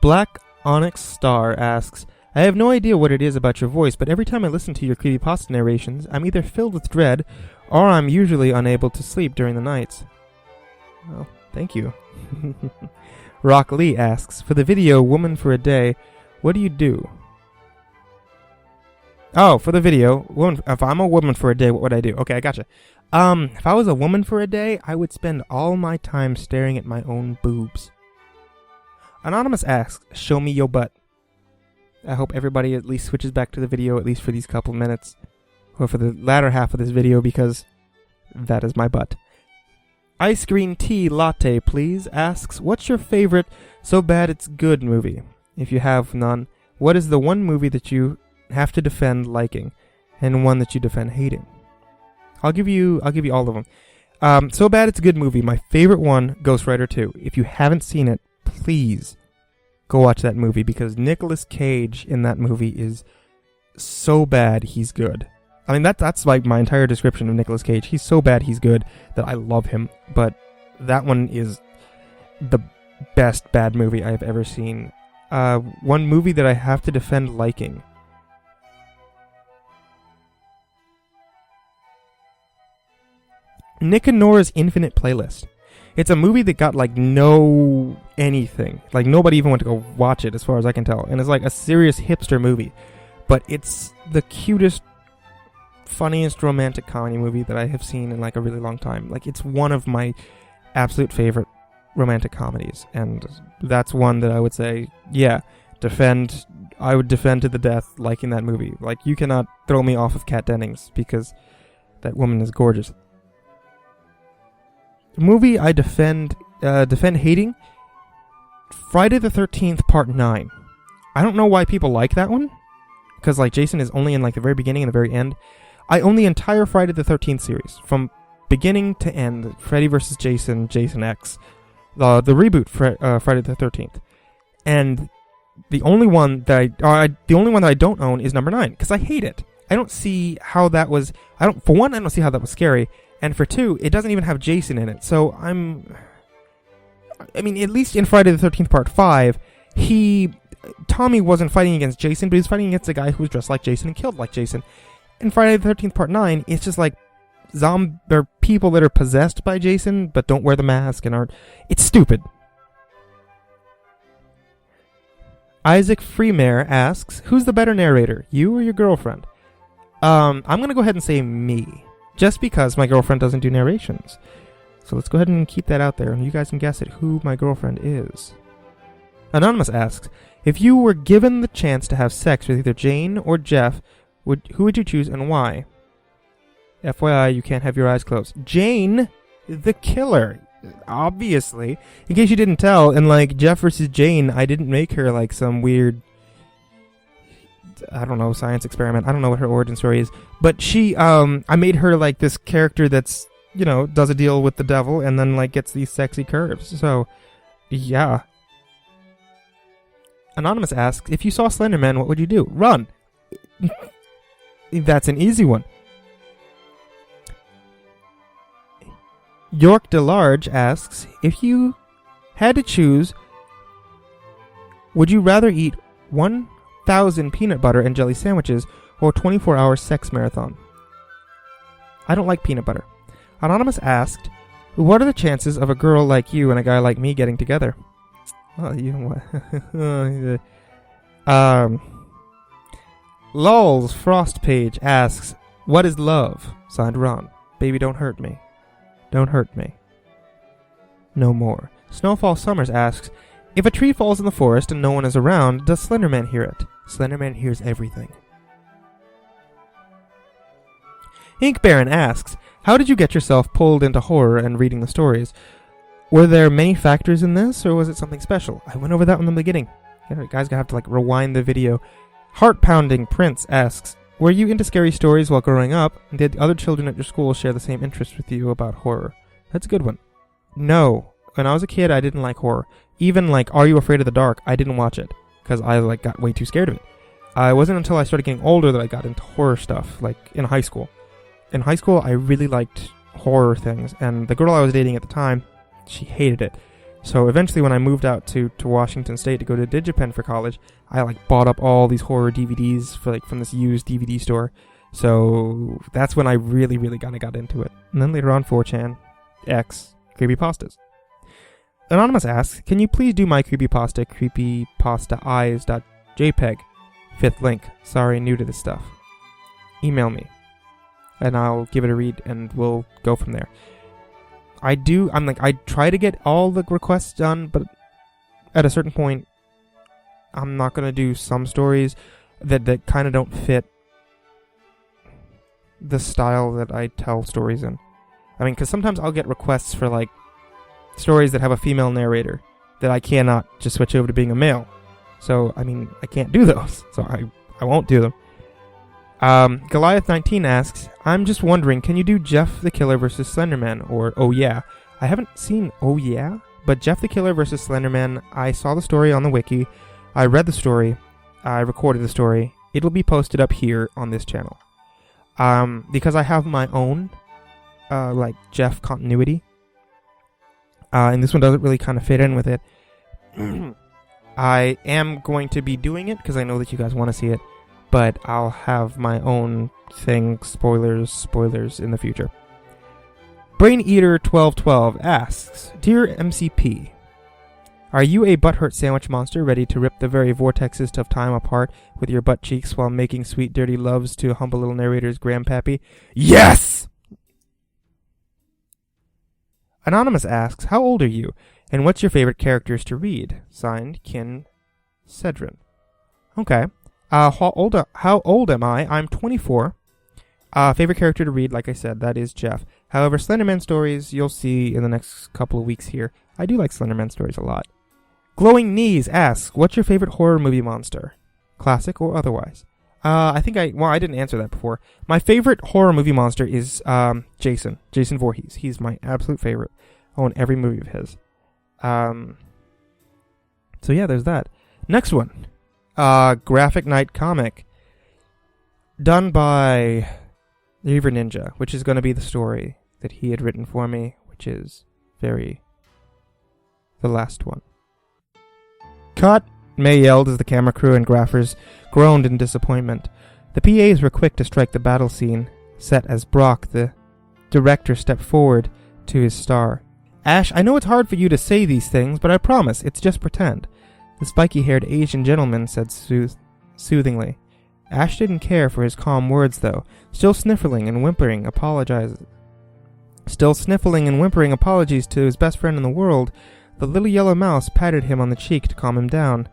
Black Onyx Star asks, I have no idea what it is about your voice, but every time I listen to your creepypasta narrations, I'm either filled with dread, or I'm usually unable to sleep during the nights. Well, thank you. Rock Lee asks, for the video Woman for a Day, what do you do? Oh, for the video, if I'm a woman for a day, what would I do? Okay, I gotcha. If I was a woman for a day, I would spend all my time staring at my own boobs. Anonymous asks, show me your butt. I hope everybody at least switches back to the video, at least for these couple minutes. or for the latter half of this video, because that is my butt. Ice green tea latte, please, asks, what's your favorite so bad it's good movie? If you have none, what is the one movie that you have to defend liking, and one that you defend hating? I'll give you all of them. So bad it's a good movie. My favorite one, Ghost Rider 2. If you haven't seen it, please go watch that movie, because Nicolas Cage in that movie is so bad he's good. I mean, that's like my entire description of Nicolas Cage. He's so bad he's good that I love him. But that one is the best bad movie I've ever seen. One movie that I have to defend liking. Nick and Nora's Infinite Playlist. It's a movie that got like no anything. Like nobody even went to go watch it as far as I can tell. And it's like a serious hipster movie. But it's the cutest, funniest romantic comedy movie that I have seen in like a really long time. Like it's one of my absolute favorite romantic comedies. And that's one that I would say, yeah, I would defend to the death liking that movie. Like you cannot throw me off of Kat Dennings because that woman is gorgeous. Movie I defend hating, Friday the 13th Part 9. I don't know why people like that one, because like Jason is only in like the very beginning and the very end. I own the entire Friday the 13th series from beginning to end. Freddy vs. Jason, Jason X, the reboot Friday the 13th, and the only one that I don't own is number 9 because I hate it. I don't see how that was. For one, I don't see how that was scary. And for two, it doesn't even have Jason in it. So I mean, at least in Friday the 13th Part 5, Tommy wasn't fighting against Jason, but he was fighting against a guy who was dressed like Jason and killed like Jason. In Friday the 13th Part 9, it's just like people that are possessed by Jason, but don't wear the mask and aren't... It's stupid. Isaac Freemare asks, who's the better narrator, you or your girlfriend? I'm going to go ahead and say me. Just because my girlfriend doesn't do narrations. So let's go ahead and keep that out there, and you guys can guess it who my girlfriend is. Anonymous asks, if you were given the chance to have sex with either Jane or Jeff, who would you choose and why? FYI, you can't have your eyes closed. Jane, the killer. Obviously. In case you didn't tell, in like Jeff versus Jane, I didn't make her like some weird... I don't know, science experiment. I don't know what her origin story is. But I made her like this character that's, does a deal with the devil and then like gets these sexy curves. So, yeah. Anonymous asks, if you saw Slender Man, what would you do? Run! That's an easy one. York DeLarge asks, if you had to choose, would you rather eat 1,000 peanut butter and jelly sandwiches or 24-hour sex marathon? I don't like peanut butter. Anonymous asked, what are the chances of a girl like you and a guy like me getting together? Well, you know what? Lulz Frost Page asks, what is love? Signed Ron. Baby, don't hurt me. Don't hurt me. No more. Snowfall Summers asks, if a tree falls in the forest and no one is around, does Slenderman hear it? Slenderman hears everything. Ink Baron asks, how did you get yourself pulled into horror and reading the stories? Were there many factors in this, or was it something special? I went over that in the beginning. Yeah, you guys gonna have to rewind the video. Heart Pounding Prince asks, were you into scary stories while growing up? Did other children at your school share the same interest with you about horror? That's a good one. No. When I was a kid, I didn't like horror. Even Are You Afraid of the Dark? I didn't watch it because I got way too scared of it. It wasn't until I started getting older that I got into horror stuff, in high school. In high school, I really liked horror things, and the girl I was dating at the time, she hated it. So eventually when I moved out to Washington State to go to DigiPen for college, I bought up all these horror DVDs from this used DVD store. So that's when I really, really got into it. And then later on 4chan, X, creepypastas. Anonymous asks, can you please do my creepypasta, creepypastaeyes.jpg? 5th link. Sorry, new to this stuff. Email me. And I'll give it a read and we'll go from there. I try to get all the requests done, but at a certain point, I'm not going to do some stories that kind of don't fit. the style that I tell stories in. I mean, because sometimes I'll get requests for, like, stories that have a female narrator that I cannot just switch over to being a male. So, I mean, I can't do those. So I won't do them. Goliath19 asks, I'm just wondering, can you do Jeff the Killer versus Slenderman? Or, oh yeah. I haven't seen Oh yeah, but Jeff the Killer versus Slenderman, I saw the story on the wiki. I read the story. I recorded the story. It'll be posted up here on this channel. Because I have my own, like, Jeff continuity. And this one doesn't really kind of fit in with it. I am going to be doing it because I know that you guys want to see it, but I'll have my own thing, spoilers in the future. Brain Eater 1212 asks, Dear MCP, are you a butthurt sandwich monster ready to rip the very vortexes of time apart with your butt cheeks while making sweet dirty loves to humble little narrator's grandpappy? Yes! Anonymous asks, how old are you, and what's your favorite characters to read? Signed, Kin Cedrin. Okay. How old am I? I'm 24. Favorite character to read, like I said, that is Jeff. However, Slenderman stories, you'll see in the next couple of weeks here. I do like Slenderman stories a lot. Glowing Knees asks, what's your favorite horror movie monster? Classic or otherwise? I didn't answer that before. My favorite horror movie monster is Jason Voorhees. He's my absolute favorite. I own every movie of his. So yeah, there's that. Next one. Graphic Knight comic. Done by the Reaver Ninja, which is going to be the story that he had written for me, which is the last one. Cut! May yelled as the camera crew and graphers groaned in disappointment. The PAs were quick to strike the battle scene, set as Brock, the director, stepped forward to his star. Ash, I know it's hard for you to say these things, but I promise, it's just pretend. The spiky-haired Asian gentleman said soothingly. Ash didn't care for his calm words, though, still sniffling and whimpering apologies to his best friend in the world. The little yellow mouse patted him on the cheek to calm him down.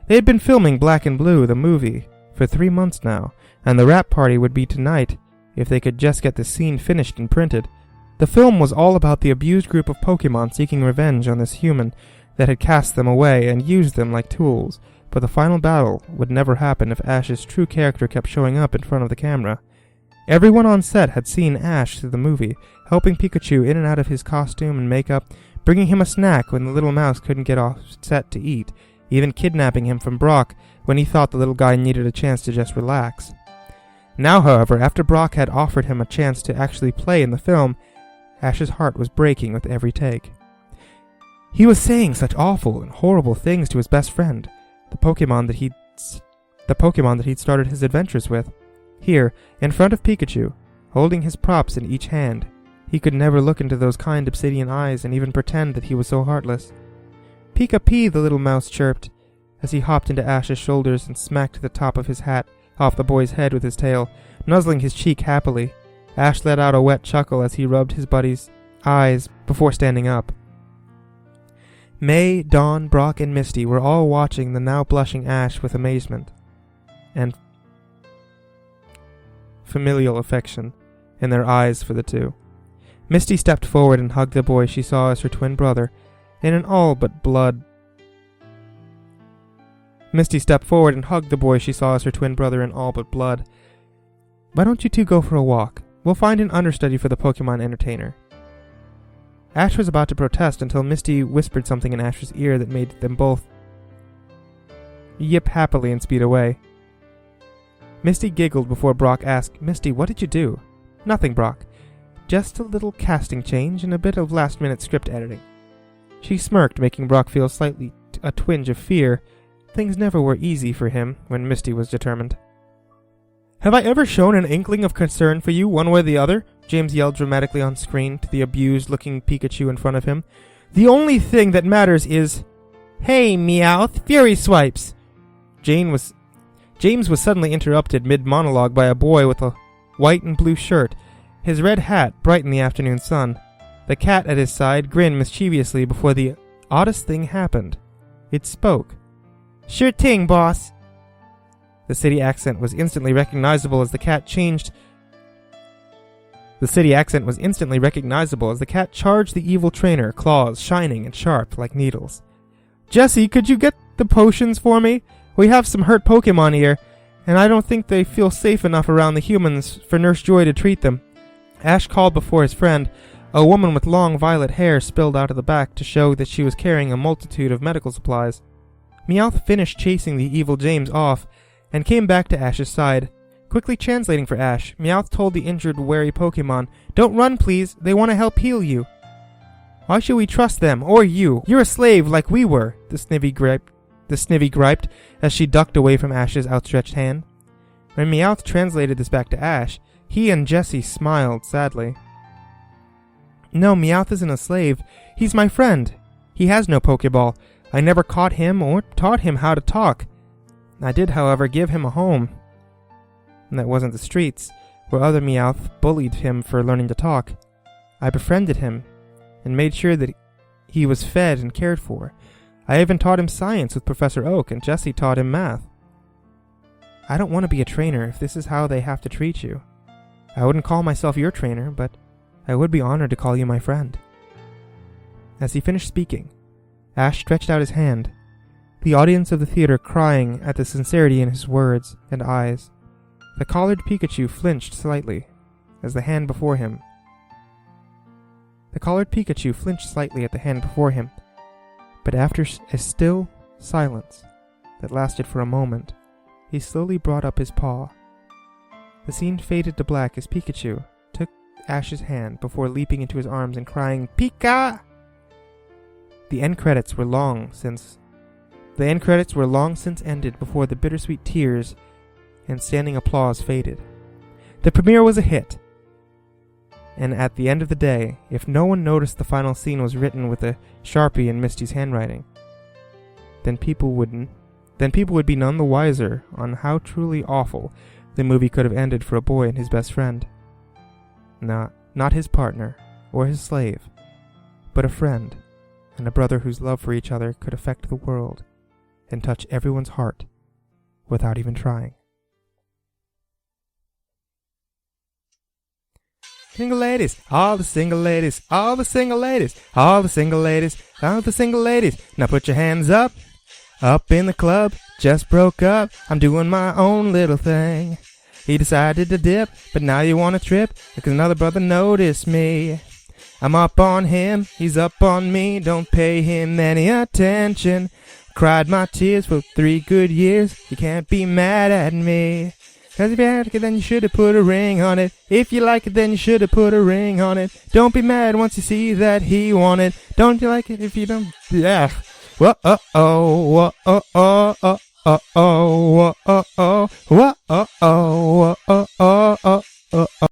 They had been filming Black and Blue, the movie, for 3 months now, and the wrap party would be tonight if they could just get the scene finished and printed. The film was all about the abused group of Pokemon seeking revenge on this human that had cast them away and used them like tools, but the final battle would never happen if Ash's true character kept showing up in front of the camera. Everyone on set had seen Ash through the movie, helping Pikachu in and out of his costume and makeup, bringing him a snack when the little mouse couldn't get off set to eat, even kidnapping him from Brock when he thought the little guy needed a chance to just relax. Now, however, after Brock had offered him a chance to actually play in the film, Ash's heart was breaking with every take. He was saying such awful and horrible things to his best friend, the Pokemon that he'd started his adventures with. Here, in front of Pikachu, holding his props in each hand, he could never look into those kind obsidian eyes and even pretend that he was so heartless. Pika-Pee, the little mouse chirped, as he hopped into Ash's shoulders and smacked the top of his hat off the boy's head with his tail, nuzzling his cheek happily. Ash let out a wet chuckle as he rubbed his buddy's eyes before standing up. May, Dawn, Brock, and Misty were all watching the now blushing Ash with amazement and familial affection in their eyes for the two. Misty stepped forward and hugged the boy she saw as her twin brother, in an all but blood. Misty stepped forward and hugged the boy she saw as her twin brother in all but blood. Why don't you two go for a walk? We'll find an understudy for the Pokemon entertainer. Ash was about to protest until Misty whispered something in Ash's ear that made them both yip happily and speed away. Misty giggled before Brock asked, Misty, what did you do? Nothing, Brock. Just a little casting change and a bit of last-minute script editing. She smirked, making Brock feel slightly a twinge of fear. Things never were easy for him when Misty was determined. Have I ever shown an inkling of concern for you, one way or the other? James yelled dramatically on screen to the abused-looking Pikachu in front of him. The only thing that matters is... Hey, Meowth, Fury Swipes! James was suddenly interrupted mid-monologue by a boy with a white and blue shirt, his red hat bright in the afternoon sun. The cat at his side grinned mischievously before the oddest thing happened. It spoke. Sure ting, boss. The city accent was instantly recognizable as the cat changed The city accent was instantly recognizable as the cat charged the evil trainer, claws shining and sharp like needles. "Jesse, could you get the potions for me? We have some hurt Pokemon here, and I don't think they feel safe enough around the humans for Nurse Joy to treat them." Ash called before his friend. A woman with long violet hair spilled out of the back to show that she was carrying a multitude of medical supplies. Meowth finished chasing the evil James off and came back to Ash's side. Quickly translating for Ash, Meowth told the injured, wary Pokemon, "Don't run, please. They want to help heal you." "Why should we trust them, or you? You're a slave like we were," the Snivy griped as she ducked away from Ash's outstretched hand. When Meowth translated this back to Ash, he and Jessie smiled sadly. "No, Meowth isn't a slave. He's my friend. He has no Pokeball. I never caught him or taught him how to talk. I did, however, give him a home. And that wasn't the streets, where other Meowth bullied him for learning to talk. I befriended him and made sure that he was fed and cared for. I even taught him science with Professor Oak, and Jessie taught him math. I don't want to be a trainer if this is how they have to treat you. I wouldn't call myself your trainer, but I would be honored to call you my friend." As he finished speaking, Ash stretched out his hand, the audience of the theater crying at the sincerity in his words and eyes. The collared Pikachu flinched slightly at the hand before him. But after a still silence that lasted for a moment, he slowly brought up his paw. The scene faded to black as Pikachu took Ash's hand before leaping into his arms and crying, "Pika!" The end credits were long since ended before the bittersweet tears and standing applause faded. The premiere was a hit. And at the end of the day, if no one noticed the final scene was written with a Sharpie in Misty's handwriting, then people would be none the wiser on how truly awful the movie could have ended for a boy and his best friend. Not his partner or his slave, but a friend and a brother whose love for each other could affect the world and touch everyone's heart without even trying. Single ladies, all the single ladies, all the single ladies, all the single ladies, all the single ladies. Now put your hands up in the club, just broke up, I'm doing my own little thing. He decided to dip, but now you want to trip, because another brother noticed me. I'm up on him, he's up on me, don't pay him any attention. Cried my tears for 3 good years, you can't be mad at me. Cause if you like it, then you should have put a ring on it. If you like it, then you should have put a ring on it. Don't be mad once you see that he won it. Don't you like it if you don't? Yeah. Whoa-oh, whoa-oh, whoa-oh, whoa-oh, whoa-oh, whoa-oh, whoa-oh, whoa-oh.